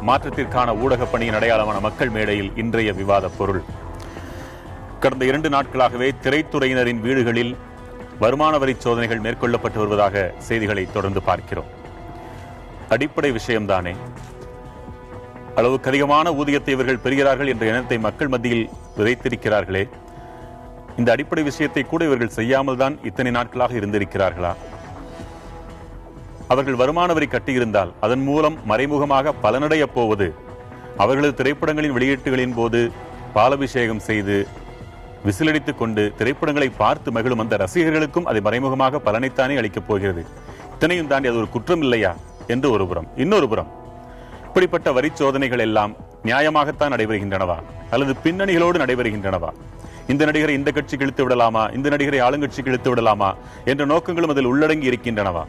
மாற்றத்திற்கான ஊடக பணியின் அடையாளமான மக்கள் மேடையில் இன்றைய விவாத பொருள். கடந்த 2 நாட்களாகவே திரைத்துறையினரின் வீடுகளில் வருமான வரி சோதனைகள் மேற்கொள்ளப்பட்டு வருவதாக செய்திகளை தொடர்ந்து பார்க்கிறோம். அடிப்படை விஷயம்தானே. அளவுக்கு அதிகமான ஊதியத்தை இவர்கள் பெறுகிறார்கள் என்ற எண்ணத்தை மக்கள் மத்தியில் விதைத்திருக்கிறார்களே, இந்த அடிப்படை விஷயத்தை கூட இவர்கள் செய்யாமல் தான் இத்தனை நாட்களாக இருந்திருக்கிறார்களா? அவர்கள் வருமான வரி கட்டியிருந்தால் அதன் மூலம் மறைமுகமாக பலனடைய போவது அவர்களது திரைப்படங்களின் வெளியீட்டுகளின் போது பாலபிஷேகம் செய்து விசிலடித்துக் கொண்டு திரைப்படங்களை பார்த்து மகிழும் அந்த ரசிகர்களுக்கும் அதை மறைமுகமாக பலனைத்தானே அளிக்கப் போகிறது. இத்தனையும் தாண்டி அது ஒரு குற்றம் இல்லையா என்று ஒரு புறம். இன்னொரு புறம், இப்படிப்பட்ட வரி சோதனைகள் எல்லாம் நியாயமாகத்தான் நடைபெறுகின்றனவா அல்லது பின்னணிகளோடு நடைபெறுகின்றனவா? இந்த நடிகரை இந்த கட்சிக்கு இழுத்து விடலாமா, இந்த நடிகரை ஆளுங்கட்சிக்கு இழுத்து விடலாமா என்ற நோக்கங்களும் அதில் உள்ளடங்கி இருக்கின்றனவா?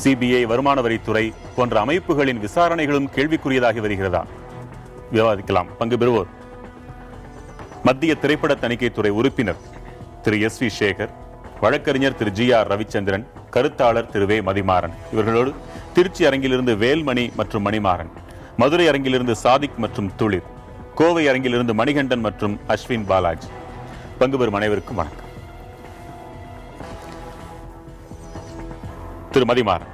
சிபிஐ, வருமான வரித்துறை போன்ற அமைப்புகளின் விசாரணைகளும் கேள்விக்குரியதாகி வருகிறதா? விவாதிக்கலாம். பங்கு பெறுவோர் மத்திய திரைப்பட தணிக்கைத்துறை உறுப்பினர் திரு S.V. சேகர், வழக்கறிஞர் திரு G.R. ரவிச்சந்திரன், கருத்தாளர் திரு வே. மதிமாறன். இவர்களோடு திருச்சி அரங்கிலிருந்து வேல்மணி மற்றும் மணிமாறன், மதுரை அரங்கிலிருந்து சாதிக் மற்றும் துளிர், கோவை அரங்கிலிருந்து மணிகண்டன் மற்றும் அஸ்வின் பாலாஜி. பங்கு பெறும் அனைவருக்கும் வணக்கம். திரு மதிமாறன்,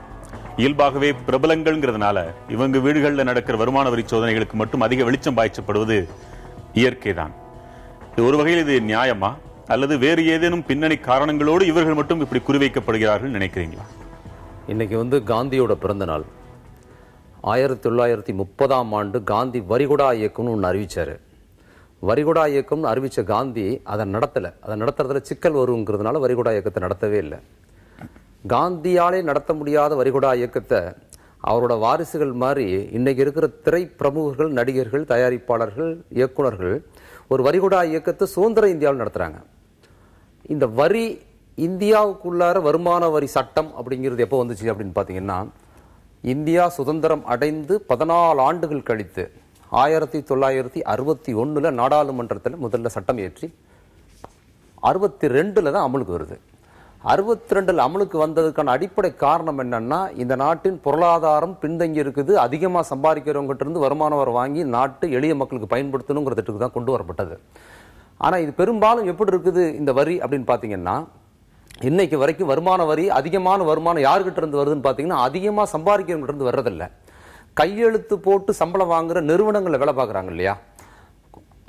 இயல்பாகவே பிரபலங்கள்ங்கிறதுனால இவங்க வீடுகளில் நடக்கிற வருமான வரி சோதனைகளுக்கு மட்டும் அதிக வெளிச்சம் பாய்ச்சப்படுவது இயற்கைதான். ஒரு வகையில் இது நியாயமா அல்லது வேறு ஏதேனும் பின்னணி காரணங்களோடு இவர்கள் மட்டும் இப்படி குறிவைக்கப்படுகிறார்கள் நினைக்கிறீங்களா? இன்னைக்கு காந்தியோட பிறந்த நாள். 1930ஆம் ஆண்டு காந்தி வரிகுடா இயக்கம்னு ஒன்று அறிவிச்சாரு. வரிகுடா இயக்கம்னு அறிவிச்ச காந்தி அதை நடத்துறதுல சிக்கல் வருங்கிறதுனால வரிகுடா இயக்கத்தை நடத்தவே இல்லை. காந்தியாலே நடத்த முடியாத வரிகுடா இயக்கத்தை அவரோட வாரிசுகள் மாதிரி இன்னைக்கு இருக்கிற திரை பிரமுகர்கள், நடிகர்கள், தயாரிப்பாளர்கள், இயக்குனர்கள் ஒரு வரிகுடா இயக்கத்தை சுதந்திர இந்தியாவில் நடத்துறாங்க. இந்த வரி இந்தியாவுக்குள்ளார வருமான வரி சட்டம் அப்படிங்கிறது எப்போ வந்துச்சு அப்படின்னு பார்த்தீங்கன்னா, இந்தியா சுதந்திரம் அடைந்து 14 ஆண்டுகள் கழித்து 1961 நாடாளுமன்றத்தில் முதல்ல சட்டம் ஏற்றி 62 தான் அமலுக்கு வருது. 62 அமலுக்கு வந்ததுக்கான அடிப்படை காரணம் என்னன்னா, இந்த நாட்டின் பொருளாதாரம் பின்தங்கி இருக்குது, அதிகமாக சம்பாதிக்கிறவங்ககிட்ட இருந்து வருமான வரி வாங்கி நாட்டு எளிய மக்களுக்கு பயன்படுத்தணுங்கிற திட்டத்துக்கு தான் கொண்டு வரப்பட்டது. ஆனால் இது பெரும்பாலும் எப்படி இருக்குது இந்த வரி அப்படின்னு பார்த்தீங்கன்னா, இன்னைக்கு வரைக்கும் வருமான வரி அதிகமான வருமானம் யாருக்கிட்ட இருந்து வருதுன்னு பார்த்தீங்கன்னா, அதிகமாக சம்பாதிக்கிறவங்ககிட்ட இருந்து வர்றதில்லை. கையெழுத்து போட்டு சம்பளம் வாங்குற நிறுவனங்களில் வேலை பார்க்குறாங்க இல்லையா,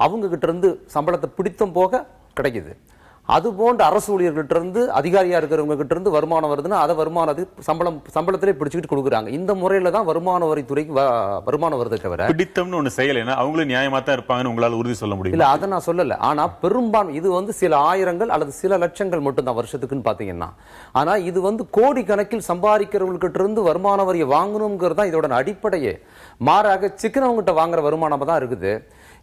அவங்க கிட்ட இருந்து சம்பளத்தை பிடித்தம் போக கிடைக்குது. அது போன்ற அரசு ஊழியர்கிட்ட இருந்து, அதிகாரியா இருக்கிறவங்க கிட்ட இருந்து வருமானம் வருதுன்னா அதை வருமானத்துக்கு சம்பளத்திலே பிடிச்சிக்கிட்டு கொடுக்குறாங்க. இந்த முறையில தான் வருமான வரித்துறைக்கு வருமானம் வருது. தவிர பிடித்தம்னு ஒண்ணு செய்யலைன்னா அவங்களும் நியாயமா தான் இருப்பாங்கன்னு உங்களால உறுதி சொல்ல முடியும்? இல்ல, அதை நான் சொல்லல. ஆனா பெரும்பான்மை இது சில ஆயிரங்கள் அல்லது சில லட்சங்கள் மட்டும் தான் வருஷத்துக்குன்னு பாத்தீங்கன்னா. ஆனா இது கோடி கணக்கில் சம்பாதிக்கிறவங்ககிட்ட இருந்து வருமான வரியை வாங்கணுங்கிறது தான் இதோட அடிப்படையே. மாறாக சிக்கனவங்கிட்ட வாங்குற வருமானமா தான் இருக்குது.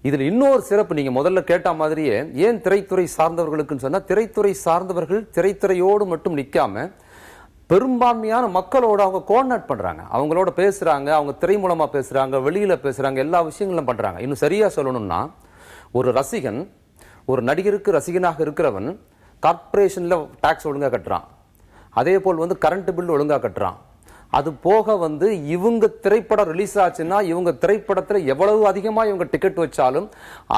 இதுல இன்னொரு சிறப்பு, நீங்க முதல்ல கேட்ட மாதிரியே, ஏன் திரைத்துறை சார்ந்தவர்களுக்குன்னு சொன்னா, திரைத்துறை சார்ந்தவர்கள் திரைத்துறையோடு மட்டும் நிக்காம பெரும்பான்மையான மக்களோட அவங்க கோஆர்டினேட் பண்றாங்க, அவங்களோட பேசுறாங்க, அவங்க திரை மூலமா பேசுறாங்க, வெளியில பேசுறாங்க, எல்லா விஷயங்களும் பண்றாங்க. இன்னும் சரியா சொல்லணும்னா, ஒரு ரசிகன், ஒரு நடிகருக்கு ரசிகனாக இருக்கிறவன் கார்பரேஷன்ல டாக்ஸ் ஒழுங்கா கட்டுறான், அதே போல் கரண்ட் பில் ஒழுங்கா கட்டுறான். அது போக இவங்க திரைப்படம் ரிலீஸ் ஆச்சுன்னா இவங்க திரைப்படத்துல எவ்வளவு அதிகமா இவங்க டிக்கெட் வச்சாலும்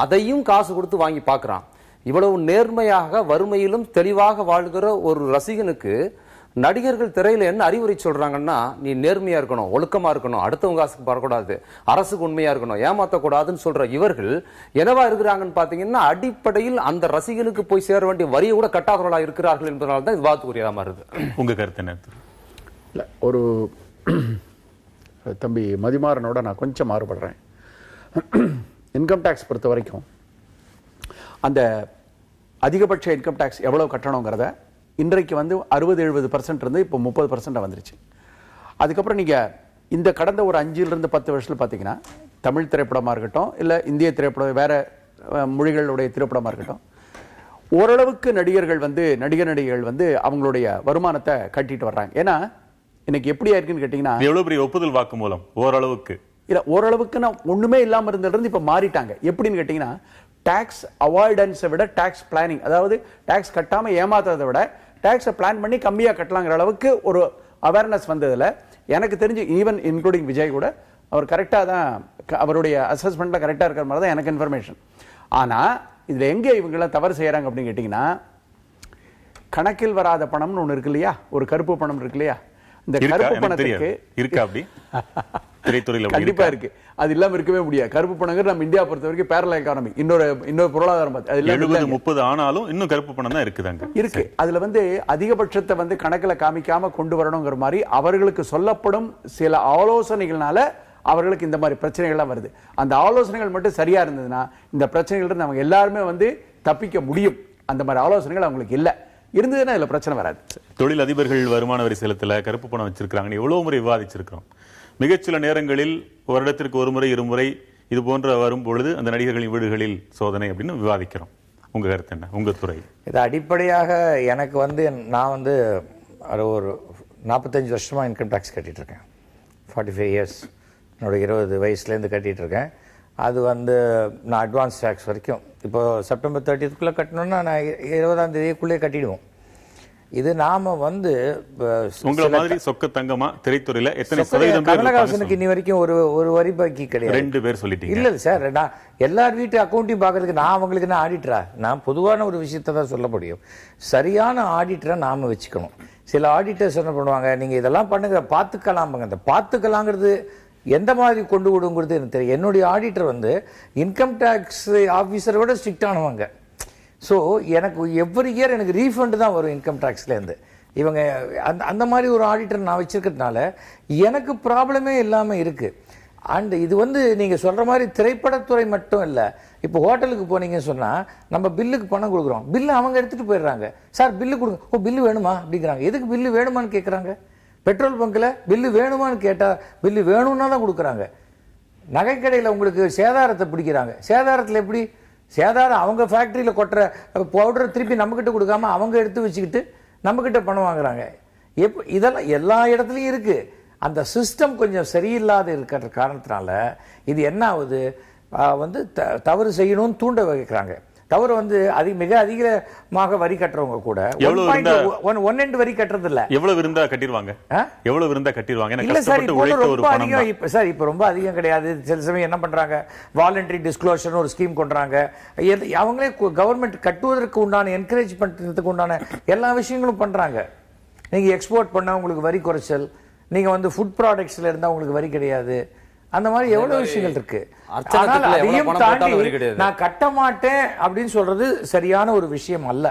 அதையும் காசு கொடுத்து வாங்கி பார்க்கறான். இவ்வளவு நேர்மையாக வறுமையிலும் தெளிவாக வாழ்கிற ஒரு ரசிகனுக்கு நடிகர்கள் திரையில என்ன அறிவுரை சொல்றாங்கன்னா, நீ நேர்மையா இருக்கணும், ஒழுக்கமா இருக்கணும், அடுத்தவங்க காசுக்கு வரக்கூடாது, அரசுக்கு உண்மையா இருக்கணும், ஏமாத்தக்கூடாதுன்னு சொல்ற இவர்கள் என்னவா இருக்கிறாங்கன்னு பாத்தீங்கன்னா, அடிப்படையில் அந்த ரசிகனுக்கு போய் சேர வேண்டிய வரியை கூட கட்டாதவர்களா இருக்கிறார்கள் என்பதனால தான் விவாதத்துக்குரியதா மாறுது. உங்க கருத்து என்ன? இல்லை, ஒரு தம்பி மதிமாறனோட நான் கொஞ்சம் மாறுபடுறேன். இன்கம் டேக்ஸ் பொறுத்த வரைக்கும் அந்த அதிகபட்ச இன்கம் டேக்ஸ் எவ்வளோ கட்டணுங்கிறத இன்றைக்கு 60-70% இருந்து இப்போ 30% வந்துருச்சு. அதுக்கப்புறம் நீங்கள் இந்த கடந்த ஒரு 5-10 வருஷத்தில் பார்த்தீங்கன்னா, தமிழ் திரைப்படமாக இருக்கட்டும், இல்லை இந்திய திரைப்படம், வேறு மொழிகளுடைய திரைப்படமாக இருக்கட்டும், ஓரளவுக்கு நடிகர்கள் நடிகர்கள் அவங்களுடைய வருமானத்தை கட்டிட்டு வர்றாங்க. ஏன்னா இன்னைக்கு எப்படியா இருக்குன்னு கேட்டீங்கன்னா, எவ்வளவு பெரிய ஒப்புதல் வாக்கு மூலம் ஓரளவுக்கு இல்ல, ஓரளவுக்கு ஒண்ணுமே இல்லாம இருந்தது இப்ப மாறிட்டாங்க. எப்படின்னு கேட்டீங்கன்னா, டாக்ஸ் அவாய்டன்ஸை விட டாக்ஸ் பிளானிங், அதாவது டாக்ஸ் கட்டாம ஏமாத்துறதை விட டாக்ஸை பிளான் பண்ணி கம்மியா கட்டலாங்கிற அளவுக்கு ஒரு அவேர்னஸ் வந்ததுல எனக்கு தெரிஞ்சு ஈவன் இன்க்ளூடிங் விஜய் கூட அவர் கரெக்டாக தான் அவருடைய அசஸ்மெண்ட்ல கரெக்டா இருக்கிற மாதிரி தான் எனக்கு இன்ஃபர்மேஷன். ஆனா இதுல எங்க இவங்கெல்லாம் தவறு செய்யறாங்க அப்படின்னு கேட்டீங்கன்னா, கணக்கில் வராத பணம்னு ஒண்ணு இருக்கு இல்லையா, ஒரு கருப்பு பணம் இருக்கு இல்லையா, இந்த கருப்பு பணத்துக்கு இருக்கா அப்படி திரைத்துறையில கண்டிப்பா இருக்கு. அது இல்லாம இருக்கவே முடியாது. கருப்பு பணங்கிறது நம்ம இந்தியா பொறுத்த வரைக்கும் பேரல் எக்கானமி, இன்னொரு பொருளாதாரம். 70-30 ஆனாலும் இன்னும் கருப்பு பணம் தான் இருக்குதாங்க இருக்கு. அதுல அதிகபட்சத்தை கணக்குல காமிக்காம கொண்டு வரணுங்கிற மாதிரி அவர்களுக்கு சொல்லப்படும் சில ஆலோசனைகள்னால அவர்களுக்கு இந்த மாதிரி பிரச்சனைகள்லாம் வருது. அந்த ஆலோசனைகள் மட்டும் சரியா இருந்ததுன்னா இந்த பிரச்சனைகள் நம்ம எல்லாருமே தப்பிக்க முடியும். அந்த மாதிரி ஆலோசனைகள் அவங்களுக்கு இல்ல இருந்ததுன்னா இதுல பிரச்சனை வராது. தொழில் அதிபர்கள் வருமான வரி செலுத்தல, கருப்பு பணம் வச்சிருக்காங்கன்னு எவ்வளவு முறை விவாதிச்சிருக்கிறோம். மிகச்சில நேரங்களில் வருடத்திற்கு ஒரு முறை இருமுறை இது போன்ற வரும் பொழுது அந்த நடிகர்களின் வீடுகளில் சோதனை அப்படின்னு விவாதிக்கிறோம். உங்க கருத்து என்ன? உங்க துறை இது அடிப்படையாக எனக்கு நான் ஒரு 45 வருஷமா இன்கம் டேக்ஸ் கட்டிட்டு இருக்கேன். 45 இயர்ஸ் என்னோட 20 வயசுலேருந்து கட்டிட்டு இருக்கேன். அது நான் அட்வான்ஸ் டேக்ஸ் வரைக்கும் இப்போ செப்டம்பர் 30க்குள்ளே கட்டணும்னா நான் 20ஆம் தேதிக்குள்ளே கட்டிடுவோம். இது நாம உங்களை மாதிரி சொக்க தங்கமா திரைத்துறையில எத்தனை சதவீதம் கமலஹாசனுக்கு இன்னி வரைக்கும் ஒரு வரி பாக்கி கிடையாது. 2 பேர் சொல்லிட்டீங்க. இல்ல சார், நான் எல்லார் வீட்டு அக்கௌண்டையும் பாக்குறதுக்கு நான் அவங்களுக்கு என்ன ஆடிட்டரா? நான் பொதுவான ஒரு விஷயத்தை தான் சொல்ல முடியும். சரியான ஆடிட்டரை நாம வச்சுக்கணும். சில ஆடிட்டர்ஸ் என்ன பண்ணுவாங்க, நீங்க இதெல்லாம் பண்ணுங்க பாத்துக்கலாம். அந்த பாத்துக்கலாங்கிறது எந்த மாதிரி கொண்டு விடுங்கிறது எனக்கு தெரியும். என்னுடைய ஆடிட்டர் இன்கம் டேக்ஸ் ஆபீசரை விட ஸ்ட்ரிக்டானவங்க. ஸோ எனக்கு எவ்ரி இயர் எனக்கு ரீஃபண்ட் தான் வரும் இன்கம் டேக்ஸ்லேருந்து. இவங்க அந்த மாதிரி ஒரு ஆடிட்டர் நான் வச்சிருக்கிறதுனால எனக்கு ப்ராப்ளமே இல்லாமல் இருக்கு. அண்ட் இது நீங்கள் சொல்கிற மாதிரி திரைப்படத்துறை மட்டும் இல்லை. இப்போ ஹோட்டலுக்கு போனீங்கன்னு சொன்னால் நம்ம பில்லுக்கு பணம் கொடுக்குறோம், பில்லு அவங்க எடுத்துகிட்டு போயிடுறாங்க. சார் பில்லு கொடுங்க. ஓ பில்லு வேணுமா அப்படிங்கிறாங்க. எதுக்கு பில்லு வேணுமான்னு கேட்குறாங்க. பெட்ரோல் பங்க்கில் பில்லு வேணுமான்னு கேட்டால் பில்லு வேணும்னா தான் கொடுக்குறாங்க. நகைக்கடையில் உங்களுக்கு சேதாரத்தை பிடிக்கிறாங்க. சேதாரத்தில் எப்படி? சேதாரம் அவங்க ஃபேக்டரியில் கொட்டுற பவுடரை திருப்பி நம்மக்கிட்ட கொடுக்காம அவங்க எடுத்து வச்சுக்கிட்டு நம்மக்கிட்ட பணம் வாங்குறாங்க. இதெல்லாம் எல்லா இடத்துலையும் இருக்கு. அந்த சிஸ்டம் கொஞ்சம் சரியில்லாத இருக்கிற காரணத்தினால இது என்ன ஆகுது, தவறு செய்யணும்னு தூண்ட வைக்கிறாங்க. தவறு மிக அதிகமாக வரி கட்டுறவங்க கூட 1.1 வரி கட்டுறது இல்ல. எவ்வளவு இருந்தா கட்டிடுவாங்க? எவ்வளவு இருந்தா கட்டிடுவாங்க? இல்ல சார், இப்போ ரொம்ப அதிகம். இப்ப சார் இப்போ ரொம்ப அதிகம் கிடையாது. சில சமயம் என்ன பண்றாங்க, வாலண்டரி டிஸ்க்ளோஷர் ஒரு ஸ்கீம் கொண்டாங்க. அவங்களே கவர்மெண்ட் கட்டுவதற்கு உண்டான என்கரேஜ் பண்றதுக்கு உண்டான எல்லா விஷயங்களும் பண்றாங்க. நீங்க எக்ஸ்போர்ட் பண்ணா உங்களுக்கு வரி குறைச்சல், நீங்க ஃபுட் ப்ராடக்ட்ஸ்ல இருந்தா உங்களுக்கு வரி கிடையாது. அந்த மாதிரி எவ்வளவு விஷயங்கள் இருக்கு. அதையும் தாண்டி நான் கட்ட மாட்டேன் அப்படின்னு சொல்றது சரியான ஒரு விஷயம் அல்ல.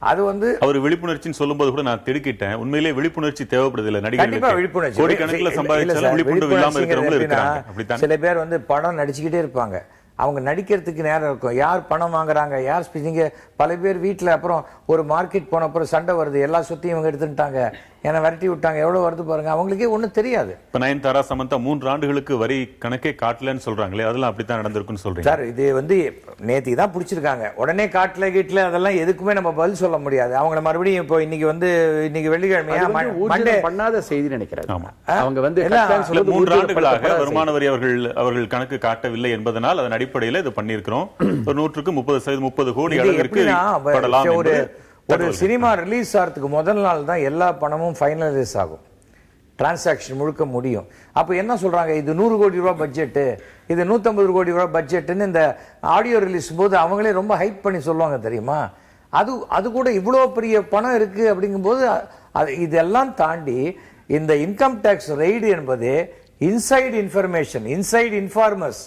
அது அவர் விழிப்புணர்ச்சின்னு சொல்லும்போது கூட நான் திடுக்கிட்டேன். உண்மையிலே விழிப்புணர்ச்சி தேவைப்படுது இல்ல நடிகர்களுக்கு. விழிப்புணர்ச்சி கோடிக்கணக்கில் சம்பாதிச்சாலும் விழிப்புணர்வு இல்லாம இருக்கிறவங்க இருக்காங்க. சில பேர் படம் நடிச்சுக்கிட்டே இருப்பாங்க. அவங்க நடிக்கிறதுக்கு நேரம் இருக்கும். யார் பணம் வாங்குறாங்க, யார் ஸ்பீச்சிங்க. பல பேர் வீட்டில் அப்புறம் ஒரு மார்க்கெட் போன அப்புறம் சண்டை வருது, எல்லா சொத்தையும் இவங்க எடுத்துட்டாங்க, ஏன்னா விரட்டி விட்டாங்க, எவ்வளவு வருது பாருங்க. அவங்களுக்கே ஒன்றும் தெரியாது. இப்போ நயன்தாரா சமந்தா 3 ஆண்டுகளுக்கு வரி கணக்கே காட்டலன்னு சொல்றாங்களே, அதெல்லாம் அப்படித்தான் நடந்திருக்குன்னு சொல்றீங்க சார். இது நேத்தி தான் பிடிச்சிருக்காங்க, உடனே காட்டல கீட்டல அதெல்லாம் எதுக்குமே நம்ம பதில் சொல்ல முடியாது. அவங்கள மறுபடியும் இப்போ இன்னைக்கு வெள்ளிக்கிழமையா மண்டே பண்ணாத செய்தி நினைக்கிறேன். ஆமா, அவங்க 3 ஆண்டுகளாக வருமான வரி அவர்கள் கணக்கு காட்டவில்லை என்பதனால் அதன் அடிப்படையில் இது பண்ணியிருக்கிறோம். ஒரு 100% 30 கோடி அளவிற்கு படலாம். ஒரு சினிமா ரிலீஸ் ஆகிறதுக்கு முதல் நாள் தான் எல்லா பணமும் ஃபைனலைஸ் ஆகும், டிரான்சாக்ஷன் முழுக்க முடியும். அப்போ என்ன சொல்றாங்க, இது 100 கோடி ரூபாய் பட்ஜெட்டு, இது 150 கோடி ரூபாய் பட்ஜெட்டுன்னு இந்த ஆடியோ ரிலீஸ் போது அவங்களே ரொம்ப ஹைப் பண்ணி சொல்லுவாங்க தெரியுமா. அது கூட இவ்வளோ பெரிய பணம் இருக்கு அப்படிங்கும்போது இதெல்லாம் தாண்டி இந்த இன்கம் டேக்ஸ் ரெய்டு என்பது இன்சைட் இன்ஃபர்மேஷன், இன்சைட் இன்ஃபார்மர்ஸ்.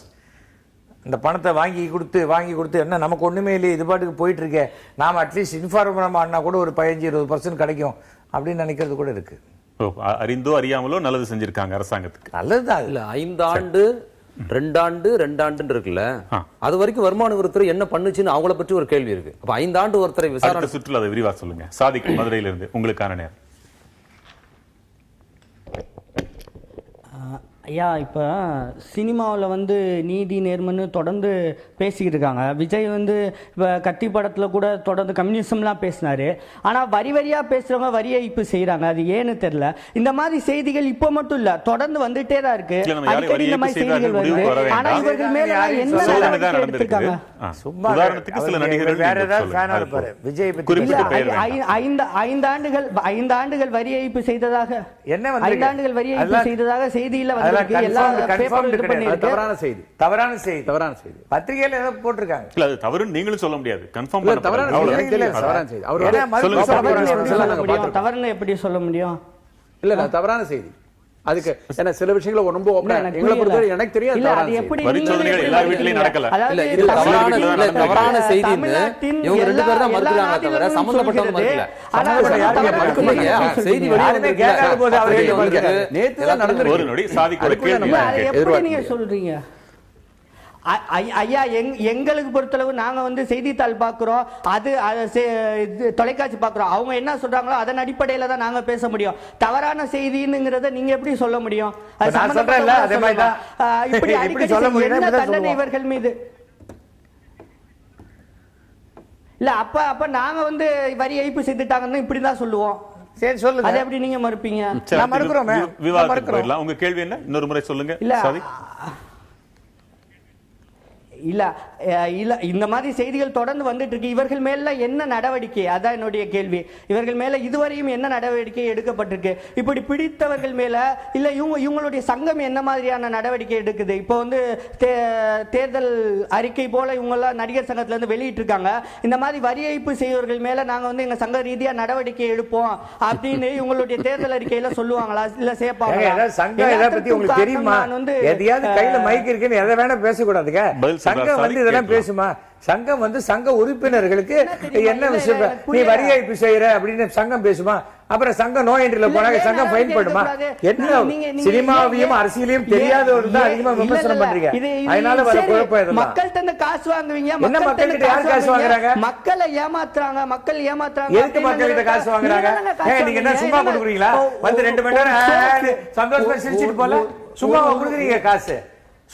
இந்த பணத்தை வாங்கி கொடுத்து என்ன நமக்கு ஒண்ணுமே இல்லை, இது பாட்டுக்கு போயிட்டு இருக்கே, நாம அட்லீஸ்ட் இன்ஃபார்ம் ஆனா கூட ஒரு 15-20% கிடைக்கும் அப்படின்னு நினைக்கிறது கூட இருக்கு. அறிந்தோ அறியாமலோ நல்லது செஞ்சிருக்காங்க அரசாங்கத்துக்கு. நல்லதுதான். இல்ல 5 ஆண்டு 2 ஆண்டு இருக்குல்ல, அது வரைக்கும் வருமான வரித்துறை என்ன பண்ணுச்சுன்னு அவங்கள பற்றி ஒரு கேள்வி இருக்கு. அப்ப 5 ஆண்டு ஒருத்தரை விசாரணை சுற்றுலா அதை விரிவா சொல்லுங்க. சாதிக் மதுரையில இருந்து உங்களுக்கான நேரம். ஐயா, இப்போ சினிமாவில் நீதி நேர்மைன்னு தொடர்ந்து பேசிக்கிட்டு இருக்காங்க. விஜய் இப்போ கத்தி படத்தில் கூட தொடர்ந்து கம்யூனிசம்லாம் பேசினாரு. ஆனால் வரி வரியாக பேசுகிறவங்க வரி ஏய்ப்பு செய்கிறாங்க. அது ஏன்னு தெரியல. இந்த மாதிரி செய்திகள் இப்போ மட்டும் இல்லை, தொடர்ந்து வந்துட்டே தான் இருக்கு. அடிக்கடி இந்த மாதிரி செய்திகள் வருது. ஆனால் இவர்கள் மேல என்ன நடவடிக்கை எடுத்திருக்காங்க? ஐந்து ஆண்டுகள் வரி ஏய்ப்பு செய்ததாக செய்தியில் இருக்கு, எல்லா பேப்பரும் இது பண்ணிருக்கு. தவறான செய்தி. தவறான செய்தி. தவறான செய்தி. பத்திரிகையில ஏதோ போட்டிருக்காங்க. இல்ல அது தவறுன்னு நீங்களும் சொல்ல முடியாது. கன்ஃபார்ம் இல்ல, தவறான செய்தி. எனக்கு தெரியல, தவறான செய்தி. அவர் ஏன்னா, சொல்லுங்க சார். தவறுன்னு எப்படி சொல்ல முடியும்? இல்ல தவறான செய்தி. அதுக்கு என்ன சில விஷயங்களை ரொம்ப எங்களை பொறுத்தவரை எனக்கு தெரியும். இல்ல, அது எப்படி பரிசோதனைகள் எல்லா வீட்லயும் நடக்கல. இல்ல இது தவறான செய்தின்னு இவங்க ரெண்டு பேரும் தான் மறுக்கிறாங்க தவிர சம்பந்தப்பட்டவங்க மறுக்கல. செய்தி வெளியே கேட்காத போது அவர் நேத்து தான் நடந்து ஒரு நொடி சாதிக்கோட கேள்வி எப்படி நீங்க சொல்றீங்க? ஐயா, எங்களுக்கு பொறுத்தளவு நாங்க வந்து செய்தித்தாள் பாக்குறோம், அது தொலைக்காட்சி பாக்குறோம். அவங்க என்ன சொல்றாங்களோ அதன் அடிப்படையில தான் நாங்க பேச முடியும். தவறான செய்திங்கிறத நீங்க எப்படி சொல்ல முடியும்? இப்படி அடிக்கடி என்ன தண்டனை இவர்கள் மீது? இல்ல அப்ப நாங்க வந்து வரி ஏய்ப்பு செய்துட்டாங்கன்னு இப்படிதான் சொல்லுவோம். சரி, சொல்லுங்க. அதை எப்படி நீங்க மறுப்பீங்க? நான் மறுக்கிறோம். விவாதத்துக்கு போயிடலாம். உங்க கேள்வி என்ன? இன்னொரு முறை சொல்லுங்க. இல்ல இல்ல இந்த மாதிரி செய்திகள் தொடர்ந்து வந்துட்டு இருக்கு. இவர்கள் மேல என்ன நடவடிக்கை? அதான் என்னுடைய கேள்வி. இவர்கள் மேல இதுவரையும் என்ன நடவடிக்கை எடுக்கப்பட்டிருக்கு? இப்படி பிடித்தவர்கள் மேல இல்ல இவங்களுடைய சங்கம் என்ன மாதிரியான நடவடிக்கை எடுக்குது? இப்போ வந்து தேர்தல் அறிக்கை போல இவங்க எல்லாம் நடிகர் சங்கத்துல இருந்து வெளியிட்டு இருக்காங்க. இந்த மாதிரி வரி ஏய்ப்பு செய்வர்கள் மேல நாங்க வந்து எங்க சங்க ரீதியா நடவடிக்கை எடுப்போம் அப்படின்னு இவங்களுடைய தேர்தல் அறிக்கையில சொல்லுவாங்களா? இல்ல சேர்ப்பாங்களா? சங்கம் இதை பத்தி உங்களுக்கு தெரியுமா? எதையாவது கையில மைக் இருக்குன்னு எதை வேணா பேசக்கூடாதுங்க. சங்கம் வந்து இதெல்லாம் பேசுமா? சங்கம் வந்து சங்க உறுப்பினர்களுக்கு என்ன விஷயம், நீ வரி ஏய்ப்பு செய்யற அப்படின்னு சங்கம் பேசுமா? அப்புறம் சங்கம் நோ என்ட்ரில போனாங்க, சங்கம் ஃபைன் பண்ணுமா? என்ன சினிமாவையும் அரசியலையும் தெரியாதவர்கள் தான் அதிகமா விமர்சனம் பண்றீங்க. அதனால வர குழப்பம் இதெல்லாம். மக்கள்கிட்ட இருந்து காசு வாங்குவீங்க. என்ன மக்கள்கிட்ட யார் காசு வாங்குறாங்க? மக்களை ஏமாத்துறாங்க. மக்கள் ஏமாத்துறாங்க. எதுக்கு மக்கள்கிட்ட காசு வாங்குறாங்க? நீங்க என்ன சும்மா கொடுக்குறீங்களா? வந்து 2 மணி நேரம் சந்தோஷமா சிரிச்சிட்டு போல சும்மா கொடுக்குறீங்க காசு.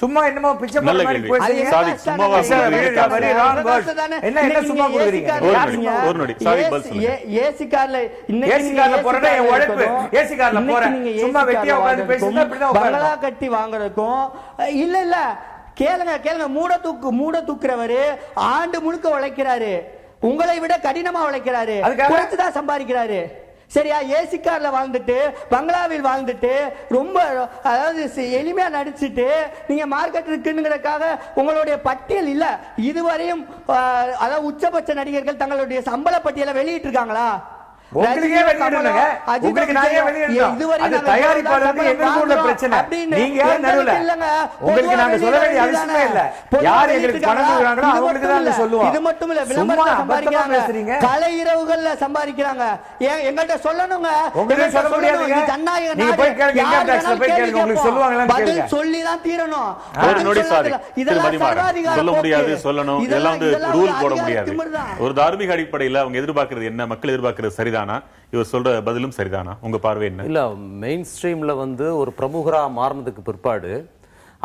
சும்மா என்னமோ பிச்சை போடுற மாதிரி பேசுறீங்க. சாதிக் சும்மாவா என்ன சும்மா கொடுக்குறீங்க? ஒரு நொடி சாதிக் பதில் சொல்லுங்க. ஏசி கார்ல ஏசி கார்ல போறதே என் உழைப்பு. ஏசி கார்ல போறேன். சும்மா வெட்டியா உட்கார்ந்து பேசினா இப்படி தான் பங்களா கட்டி வாங்குறதுக்கும் இல்ல கேளுங்க மூட தூக்குறவரு ஆண்டு முழுக்க உழைக்கிறாரு. உங்களை விட கடினமா உழைக்கிறாரு. குறைச்சுதான் சம்பாதிக்கிறாரு. சரியா? ஏசி கார்ல வாழ்ந்துட்டு பங்களாவில் வாழ்ந்துட்டு ரொம்ப அதாவது எளிமையா நடிச்சுட்டு நீங்க மார்க்கெட் இருக்குங்கிறதுக்காக உங்களுடைய பட்டியல் இல்ல இதுவரையும் அதாவது உச்சபட்ச நடிகர்கள் தங்களுடைய சம்பள பட்டியலை வெளியிட்டு இருக்காங்களா? உங்களுக்கே வெளியிடுங்க. உங்களுக்கு நானே வெளியிடுறோம். அது தயாரிப்பாளருக்கு எங்களுக்கு உள்ள பிரச்சனை. நீங்க யார் நடுவுல? உங்களுக்கு நாங்க சொல்ல வேண்டிய அவசியமே இல்ல. யார் எங்களுக்கு பணம் கொடுக்குறாங்களோ அவங்களுக்கு தான் சொல்லுவோம். இது மட்டும் இல்ல, விளம்பரத்துல சம்பாதிக்கிறாங்க, கலை இரவுகள்ல சம்பாதிக்கிறாங்க. எங்கள்கிட்ட சொல்லணுங்க. உங்களுக்கு சொல்ல முடியாதுங்க. நீங்க போய் கேளுங்க, இன்கம் டாக்ஸ்ல போய் கேளுங்க, உங்களுக்கு சொல்லுவாங்களான்னு கேளுங்க. பதில் சொல்லி தான் தீரணும். ஒரு நொடி சாதிக் இதெல்லாம் சொல்ல முடியாது, சொல்லணும். இதெல்லாம் வந்து ரூல் போட முடியாது. ஒரு தார்மீக அடிப்படையில் அவங்க எதிர்பார்க்கிறது என்ன, மக்கள் எதிர்பார்க்கிறது சரிதானா? இவர் சொல்ற பதிலும் சரிதானா? உங்க பார்வை என்ன? இல்ல மெயின் ஸ்ட்ரீம்ல வந்து ஒரு பிரமுகரா மாறினதுக்கு பிற்பாடு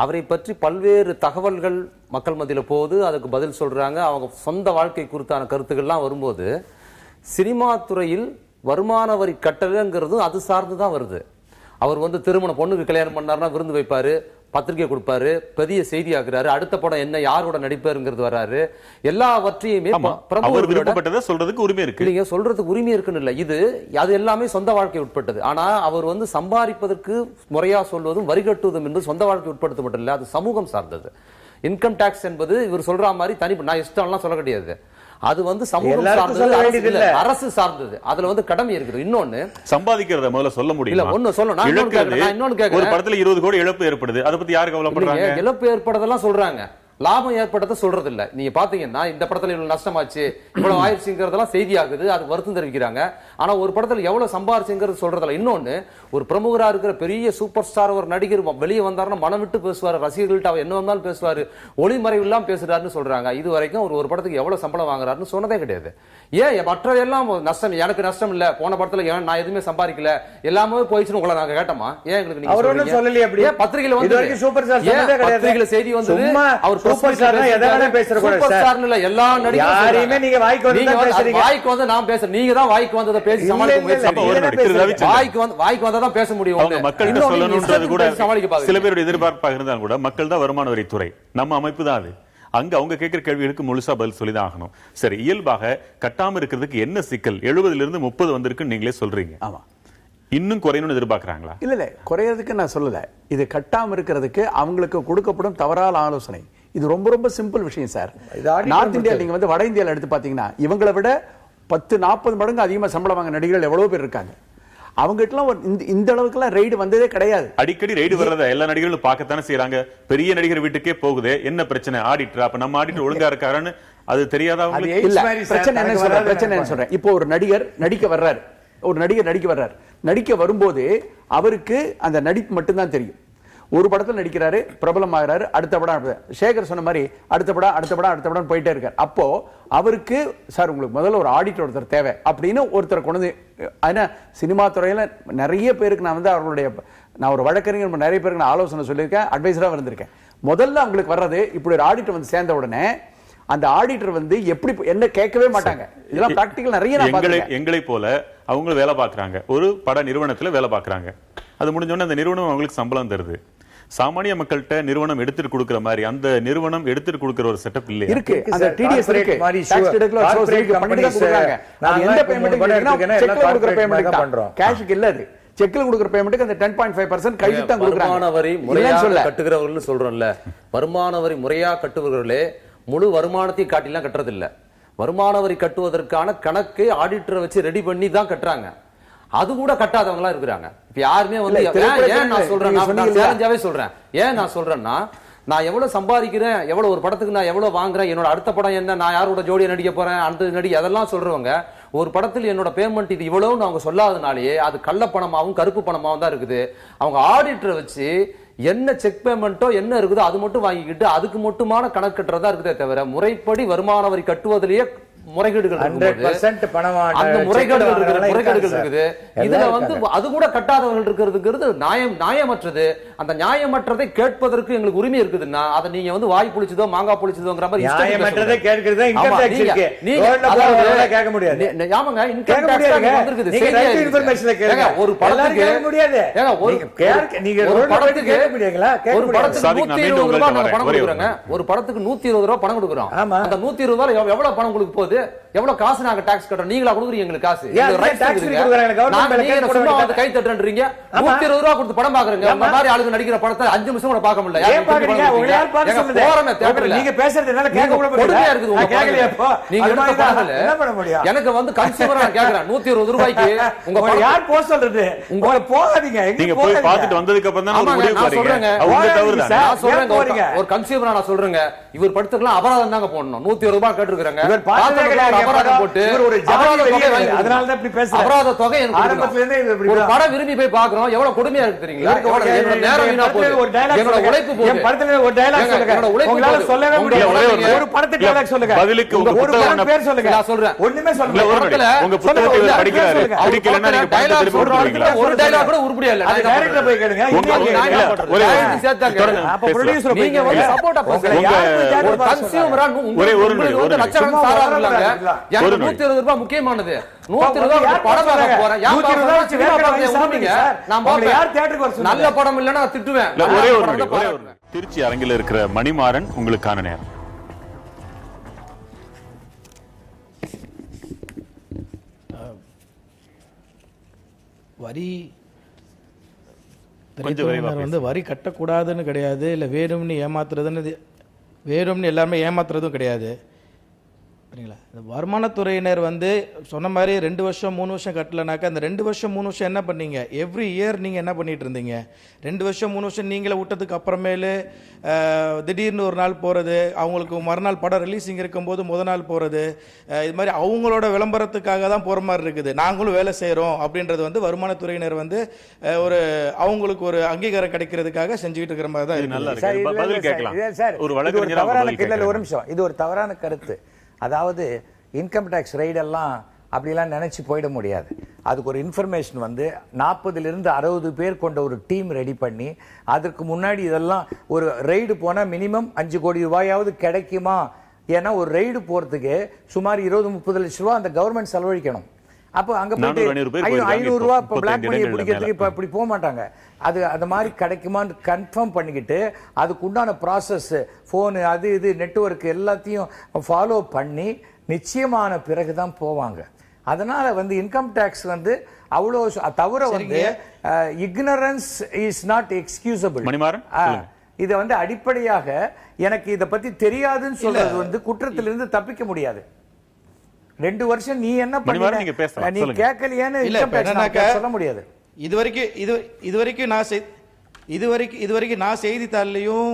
அவரை பற்றி பல்வேறு தகவல்கள் மக்கள் மத்தியில போகுது, அதுக்கு பதில் சொல்றாங்க. அவங்க சொந்த வாழ்க்கை குறித்தான கருத்துக்கள்லாம் வரும்போது சினிமா துறையில் வருமான வரி கட்டளைங்கிறது அது சார்ந்துதான் வருது. அவர் வந்து திருமண பொண்ணுக்கு கல்யாணம் பண்ணாருன்னா விருந்து வைப்பாரு, பத்திரிகை கொடுப்பாரு, பெரிய செய்தி ஆக்குறாரு, அடுத்த படம் என்ன யாரோட நடிப்பாருங்கிறது வராரு. எல்லாவற்றையுமே விருப்பப்பட்டதை சொல்றதுக்கு உரிமை இருக்கு. நீங்க சொல்றதுக்கு உரிமை இருக்குன்னு இல்ல, இது அது எல்லாமே சொந்த வாழ்க்கை உட்பட்டது. ஆனா அவர் வந்து சம்பாதிப்பதற்கு முறையா சொல்வதும் வரி கட்டுவதும் என்று சொந்த வாழ்க்கை உட்படுத்த மட்டும் இல்ல, அது சமூகம் சார்ந்தது. இன்கம் டாக்ஸ் என்பது இவர் சொல்ற மாதிரி தனி நான் இஷ்டம்லாம் சொல்ல கிடையாது. அது வந்து சமூகம் சார்ந்தது, அரசு சார்ந்தது. அதுல வந்து கடமை இருக்குது. இன்னொன்னு சம்பாதிக்கிறத முதல்ல சொல்ல முடியல. ஒன்னு சொல்லணும். ஒரு படத்துல 20 கோடி இழப்பு ஏற்படுது, அதை பத்தி யாரு கவலைப்படுறாங்க? இழப்பு ஏற்படுறதெல்லாம் சொல்றாங்க, லாபம் ஏற்பட்டதை சொல்றது இல்ல. நீங்க பாத்தீங்கன்னா இந்த படத்துல இவ்வளவு நஷ்டமாச்சு, இவ்வளவு ஆயிடுச்சுங்கிறதெல்லாம் செய்தி ஆகுது, அது வருத்தம் தெரிவிக்கிறாங்க. ஆனா ஒரு படத்துல எவ்வளவு சம்பாரிச்சுங்கிறது சொல்றதில்ல. இன்னொன்னு, ஒரு பிரமுகரா இருக்கிற பெரிய சூப்பர் ஸ்டார் ஒரு நடிகர் வெளியே வந்தாருன்னா மனம் விட்டு பேசுவாரு, ரசிகர்கள்ட்ட அவர் என்ன வந்தாலும் பேசுவாரு, ஒளிமறைவு எல்லாம் பேசுறாருன்னு சொல்றாங்க. இது வரைக்கும் ஒரு படத்துக்கு எவ்வளவு சம்பளம் வாங்குறாருன்னு சொன்னதே கிடையாது. ஏன் மற்றதெல்லாம் நஷ்டம், எனக்கு நஷ்டம் இல்ல, போன படத்துல நான் எதுவுமே சம்பாதிக்கல, எல்லாமே போயிடுச்சுன்னு உங்களை நாங்க கேட்டோமா? ஏன் எங்களுக்கு நீங்க சொல்லலையே? அப்படி பத்திரிகையில வந்து சூப்பர் ஸ்டார் பத்திரிகையில செய்தி வந்து அவர் சூப்பர் ஸ்டார் எதானே பேசுற கூட சார், சூப்பர் ஸ்டார் இல்ல, எல்லா நடிகரும் யாரையுமே நீங்க வாய்க்கு வந்து பேசுறீங்க. வாய்க்கு வந்து நான் பேசுறேன், நீங்க தான் வாய்க்கு வந்தத பேசி சமாளிக்க முயற்சி. வாய்க்கு வந்தா தான் பேச முடியும். மக்கள்கிட்ட சொல்லணும்ன்றது கூட சில பேருடைய எதிர்பார்ப்பாக இருந்தாலும் கூட மக்கள் தான் வருமான வரித்துறை, நம்ம அமைப்பு தான் அது. அங்க அவங்க கேட்கிற கேள்விகளுக்கு முழுசா பதில் சொல்லிதான் ஆகணும். சரி, இயல்பாக கட்டாம இருக்கிறதுக்கு என்ன சிக்கல்? 70ல இருந்து 30 வந்திருக்குன்னு நீங்களே சொல்றீங்க. ஆமா, இன்னும் குறையணும்னு எதிர்பார்க்கறாங்களா? இல்ல குறையறதுக்கு நான் சொல்லல. இது கட்டாம இருக்கிறதுக்கு அவங்களுக்கு கொடுக்கப்படும் தவறான ஆலோசனை. இது ரொம்ப ரொம்ப சிம்பிள் விஷயம் சார். நார்த் இந்தியா நீங்க வந்து வட இந்தியால எடுத்து பாத்தீங்கன்னா இவங்களை விட 10-40 மடங்கு அதிகமா சம்பளம் வாங்க நடிகர்கள் எவ்வளவு பேர் இருக்காங்க. அவங்ககிட்ட இந்த அளவுக்குலாம் ரெய்டு வந்ததே கிடையாது. அடிக்கடி ரெய்டு வர்றத எல்லா நடிகர்களும் பார்க்கத்தானே செய்யறாங்க. பெரிய நடிகர் வீட்டுக்கே போகுது, என்ன பிரச்சனை? ஆடிட்டர். அப்ப நம்ம ஆடிட்டர் ஒழுங்கா இருக்காருன்னு அது தெரியாதா உங்களுக்கு? இல்ல, பிரச்சனை என்ன சொல்றேன். இப்போ ஒரு நடிகர் நடிக்க வர்றாரு. நடிக்க வரும்போது அவருக்கு அந்த நடிப்பு மட்டும்தான் தெரியும். ஒரு படத்தில் நடிக்கிறாரு, பிரபலம் ஆகிறாரு, அடுத்த படம் சேகர் சொன்ன மாதிரி அடுத்த படம் போயிட்டே இருக்காரு. அப்போ அவருக்கு சார் உங்களுக்கு முதல்ல ஒரு ஆடிட்டர் ஒருத்தர் தேவை அப்படின்னு ஒருத்தர் கொண்டு. ஏன்னா சினிமா துறையில நிறைய பேருக்கு நான் வந்து அவர்களுடைய நான் ஒரு வழக்கறிஞர் நிறைய பேருக்கு நான் ஆலோசனை சொல்லியிருக்கேன், அட்வைசரா வந்திருக்கேன். முதல்ல அவங்களுக்கு வர்றது இப்படி ஒரு ஆடிட்டர் வந்து சேர்ந்த உடனே அந்த ஆடிட்டர் வந்து எப்படி என்ன கேட்கவே மாட்டாங்க. இதெல்லாம் பிராக்டிகல் நிறைய எங்களை போல அவங்க வேலை பார்க்கறாங்க, ஒரு பட நிறுவனத்துல வேலை பார்க்கறாங்க. அது முடிஞ்ச உடனே அந்த நிறுவனம் அவங்களுக்கு சம்பளம் தருது. சாமானிய மக்கள்கிட்ட நிறுவனம் எடுத்துட்டு கொடுக்கிற மாதிரி அந்த நிறுவனம் எடுத்துட்டு கொடுக்கிற ஒரு செட்டப் இல்ல இருக்கு. அந்த டிடிஎஸ் இருக்கு, டாக்ஸ் டிடக்டபிள் அசோசியேட் பண்ணி தான் கொடுக்கறாங்க. அது எந்த பேமெண்ட் கேக்குறீங்கன்னா செக்ல கொடுக்கிற பேமெண்ட் பண்றோம், கேஷ்க்கு இல்ல. அது செக்ல கொடுக்கிற பேமெண்ட்க்கு அந்த 10.5% கழிச்சு தான் கொடுக்கறாங்க. வருமான வரி முறையா கட்டுகிறவர்கள் சொல்றோம்ல, வருமான வரி முறையா கட்டுபவர்களே முழு வருமானத்தை காட்டிலாம் கட்டுறது இல்ல. வருமான வரி கட்டுவதற்கான கணக்கை ஆடிட்டரை வச்சு ரெடி பண்ணி தான் கட்டுறாங்க. அது கூட கட்டாதவங்களா இருக்கிறாங்க. இப்ப யாருமே வந்து ஏன் நான் சொல்றேன், சேலஞ்சாவே சொல்றேன். ஏன் நான் சொல்றேன்னா, நான் எவ்வளவு சம்பாதிக்கிறேன், எவ்வளவு ஒரு படத்துக்கு நான் எவ்வளவு வாங்குறேன், என்னோட அடுத்த படம் என்ன, நான் யாரோட ஜோடியை நடிக்க போறேன், அந்த நடி அதெல்லாம் சொல்றவங்க ஒரு படத்தில் என்னோட பேமெண்ட் இது இவ்வளவுன்னு அவங்க சொல்லாதனாலேயே அது கள்ள பணமாவும் கருப்பு பணமாவும் தான் இருக்குது. அவங்க ஆடிட்டரை வச்சு என்ன செக் பேமெண்ட்டோ என்ன இருக்குதோ அது மட்டும் வாங்கிக்கிட்டு அதுக்கு மட்டுமான கணக்கு கட்டுறதா இருக்குதே தவிர முறைப்படி வருமான வரி கட்டுவதிலேயே முறைகேடுகள் அந்த முறைகேடுகள் இருக்குது. இதுல வந்து அது கூட கட்டாதவர்கள் இருக்கிறதுங்கிறது நியாயமற்றது. அந்த நியாயமற்றதை கேட்பதற்கு எங்களுக்கு உரிமை இருக்குதுன்னா அதை நீங்க வந்து வாய் புளிச்சதோ மாங்காய் புளிச்சதோங்கிற மாதிரி நியாயமற்றதை கேட்கிறது இன்கம் டாக்ஸ் இருக்கு. நீங்க கேட்க முடியாது. ஆமாங்க, இன்கம் டாக்ஸ் வந்திருக்குது. ஒரு படத்துக்கு கேட்க முடியாது. நீங்க ஒரு படத்துக்கு கேட்க முடியுங்களா? ஒரு படத்துக்கு 120 ரூபாய் நாங்க பணம் கொடுக்குறோங்க. ஒரு படத்துக்கு 120 ரூபாய் பணம் கொடுக்குறோம். அந்த 120 ரூபாய் எவ்வளவு பணம் கொடுக்க போகுது? எவ்வளவு காசு நாங்க டாக்ஸ் கட்டுறோம்? நீங்களா கொடுக்குறீங்க எங்களுக்கு காசு? கை தட்டுறீங்க. 120 ரூபாய் கொடுத்து படம் பாக்குறீங்க. அந்த மாதிரி ஆளுங்க நடிக்கிற படத்தை 5 நிமிஷம் கூட பார்க்க முடியல. நீங்க பேசுறது என்னால கேட்க முடியல. எனக்கு வந்து கன்சியூமரா கேக்குறேன் 120 ரூபாய்க்கு உங்க யார் போக சொல்றது? உங்க போகாதீங்க. நீங்க போய் பார்த்துட்டு வந்ததுக்கு அப்புறம் தான் முடிவு பாருங்க. நான் சொல்றேங்க, ஒரு கன்சியூமரா நான் சொல்றேங்க, இவர் படத்துக்குலாம் அபராதம் தாங்க போடணும். 120 ரூபாய் கேட்டிருக்காங்க. அபராதம் போட்டு அதனால தான் இப்படி பேசுறேன். அபராத தொகை ஆரம்பத்துல இருந்தே ஒரு படம் விரும்பி போய் பாக்குறோம். எவ்வளவு கொடுமையா இருக்கு தெரியுங்களா? என்னோட நேரம் வீணா போகுது, என்னோட உழைப்பு போகுது. என் படத்துல ஒரு டயலாக் சொல்லுங்க, என்னோட உழைப்பு உங்களால சொல்லவே முடியாது. ஒரு படத்துக்கு டயலாக் சொல்லுங்க, பதிலுக்கு உங்க புத்தகம் பேர் சொல்லுங்க. நான் சொல்றேன், ஒண்ணுமே சொல்லுங்க. ஒரு படத்துல உங்க புத்தகத்தை படிக்கிறாரு, படிக்கலனா நீங்க டயலாக் சொல்றீங்க. ஒரு டயலாக் கூட உருப்படியா இல்ல. அது டைரக்டர் போய் கேளுங்க. ஒரே சேர்த்தாங்க. அப்ப ப்ரொடியூசர் நீங்க வந்து சப்போர்ட்டா போங்க. ஒரு கன்சியூமரா உங்களுக்கு வந்து லட்சக்கணக்கான சாரா இருக்காங்க. எனக்கு 120 ரூபாய் முக்கியமானது. 120 ரூபாய் படம் பார்க்க போறேன். 120 ரூபாய் வச்சு வேற படம் உருப்பீங்க. நான் பாப்பேன். யார் தியேட்டருக்கு வர சொன்னா நல்ல படம் இல்லனா நான் திட்டுவேன். ஒரே ஒரு திருச்சி அரங்கில் இருக்கிற மணிமாறன் உங்களுக்கான நேரம். வரி வந்து வரி கட்டக்கூடாதுன்னு கிடையாது, இல்லை வேணும்னு ஏமாத்துறதுன்னு வேணும்னு எல்லாருமே ஏமாத்துறதும் கிடையாது. சரிங்களா? இந்த வருமானத்துறையினர் வந்து சொன்ன மாதிரி 2 வருஷம் 3 வருஷம் கட்டலைனாக்கா அந்த 2 வருஷம் 3 வருஷம் என்ன பண்ணீங்க? எவ்ரி இயர் நீங்கள் என்ன பண்ணிட்டு இருந்தீங்க? 2 வருஷம் 3 வருஷம் நீங்களே விட்டதுக்கு அப்புறமேலு திடீர்னு ஒரு நாள் போகிறது, அவங்களுக்கு மறுநாள் படம் ரிலீஸிங் இருக்கும்போது முதல் நாள் போகிறது, இது மாதிரி அவங்களோட விளம்பரத்துக்காக தான் போகிற மாதிரி இருக்குது. நாங்களும் வேலை செய்கிறோம் அப்படின்றது வந்து வருமானத்துறையினர் வந்து ஒரு அவங்களுக்கு ஒரு அங்கீகாரம் கிடைக்கிறதுக்காக செஞ்சுக்கிட்டு இருக்கிற மாதிரி தான். ஒரு நிமிஷம், இது ஒரு தவறான கருத்து. அதாவது இன்கம் டேக்ஸ் ரெய்டெல்லாம் அப்படிலாம் நினைச்சு போயிட முடியாது. அதுக்கு ஒரு இன்ஃபர்மேஷன் வந்து 40லிருந்து 60 பேர் கொண்ட ஒரு டீம் ரெடி பண்ணி அதற்கு முன்னாடி இதெல்லாம் ஒரு ரெய்டு போனால் மினிமம் 5 கோடி ரூபாயாவது கிடைக்குமா? ஏன்னா ஒரு ரெய்டு போறதுக்கு சுமார் 20-30 லட்சம் ரூபாய் அந்த கவர்மெண்ட் செலவழிக்கணும். அப்போ அங்க போயிட்டு 500 ரூபாய் பிளாக் மணியை பிடிக்கிறதுக்கு இப்ப இப்படி போக மாட்டாங்க. அது அந்த மாதிரி கிடைக்குமான்னு கன்ஃபார்ம் பண்ணிக்கிட்டு அதுக்கு உண்டான ப்ராசஸ், ஃபோனு, அது இது நெட்வொர்க் எல்லாத்தையும் ஃபாலோ பண்ணி நிச்சயமான பிறகுதான் போவாங்க. அதனால வந்து இன்கம் டேக்ஸ் வந்து அவ்வளோ தவிர வந்து ignorance is not excusable. Manimaran, இதை வந்து அடிப்படையாக எனக்கு இதை பத்தி தெரியாதுன்னு சொல்றது வந்து குற்றத்திலிருந்து தப்பிக்க முடியாது. 2 வருஷம் நீ என்ன பண்ண, நீ கேட்கலையான்னு சொல்ல முடியாது. இதுவரைக்கும் நான் செய்தித்தாள்லையும்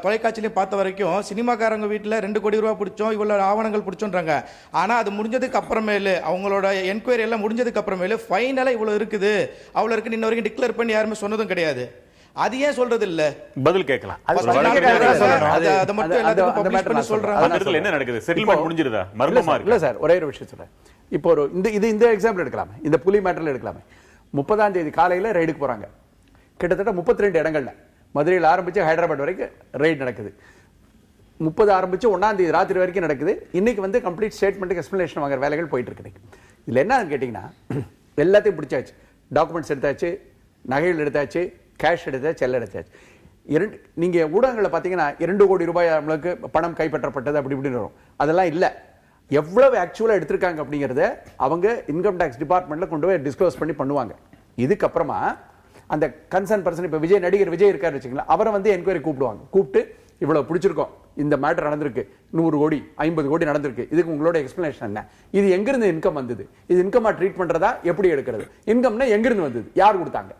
தொலைக்காட்சியிலையும் பார்த்த வரைக்கும் சினிமாக்காரங்க வீட்டில் 2 கோடி ரூபா பிடிச்சோம், இவ்வளோ ஆவணங்கள் பிடிச்சோன்றாங்க. ஆனால் அது முடிஞ்சதுக்கு அப்புறமேலு அவங்களோட என்கொயரி எல்லாம் முடிஞ்சதுக்கு அப்புறமேலு ஃபைனலாக இவ்வளோ இருக்குது அவ்வளோ இருக்குன்னு இன்ன வரைக்கும் டிக்ளேர் பண்ணி யாருமே சொன்னதும் கிடையாது. அது ஏன் சொல்றது இல்ல? பதில் கேட்கலாம். அது மட்டும் எல்லாத்துக்கும் பப்ளிஷ் பண்ணி சொல்றாங்க. அந்த என்ன நடக்குது? செட்டில்மென்ட் முடிஞ்சிருதா? மர்மமா இருக்கு. இல்ல சார், ஒரே ஒரு விஷயம் சொல்றேன். இப்போ ஒரு இந்த எக்ஸாம்பிள் எடுக்கலாமே, இந்த புலி மேட்டர்ல எடுக்கலாமே. 30ஆம் தேதி காலையில ரைடுக்கு போறாங்க. கிட்டத்தட்ட 32 இடங்கள்ல மதுரையில் ஆரம்பிச்சு ஹைதராபாத் வரைக்கும் ரைட் நடக்குது. 30 ஆரம்பிச்சு 1ஆம் தேதி ராத்திரி வரைக்கும் நடக்குது. இன்னைக்கு வந்து கம்ப்ளீட் ஸ்டேட்மெண்ட்டுக்கு எக்ஸ்பிளனேஷன் வாங்குற வேலைகள் போயிட்டு இருக்கு. இதுல என்ன கேட்டீங்கன்னா, எல்லாத்தையும் பிடிச்சாச்சு, டாக்குமெண்ட்ஸ் எடுத்தாச்சு, நகைகள் எடுத்தாச்சு, கேஷ் எடுத்தாச்சு, எல்லாம் எடுத்தாச்சு. நீங்க ஊடகங்களை பாத்தீங்கன்னா 2 கோடி ரூபாய் நம்மளுக்கு பணம் கைப்பற்றப்பட்டது அப்படி இப்படின்னு வரும். அதெல்லாம் இல்ல. எவ்வளவு ஆக்சுவலா எடுத்திருக்காங்க அப்படிங்கறத அவங்க இன்கம் டாக்ஸ் டிபார்ட்மெண்ட்ல கொண்டு போய் டிஸ்க்ளோஸ் பண்ணி பண்ணுவாங்க. இதுக்கப்புறமா அந்த கன்சர்ன் பர்சன், இப்ப நடிகர் விஜய் இருக்காரு வச்சுங்களா, அவரை வந்து என்கொயரி கூப்பிடுவாங்க. கூப்பிட்டு இவ்வளவு பிடிச்சிருக்கோம், இந்த மேட்டர் நடந்திருக்கு, 100 கோடி 50 கோடி நடந்திருக்கு, இதுக்கு உங்களோட எக்ஸ்பிளனேஷன் என்ன, இது எங்கிருந்து இன்கம் வந்தது, இது இன்கமா ட்ரீட் பண்றதா, எப்படி எடுக்கிறது, இன்கம்னா எங்கிருந்து வந்தது, யார் கொடுத்தாங்க,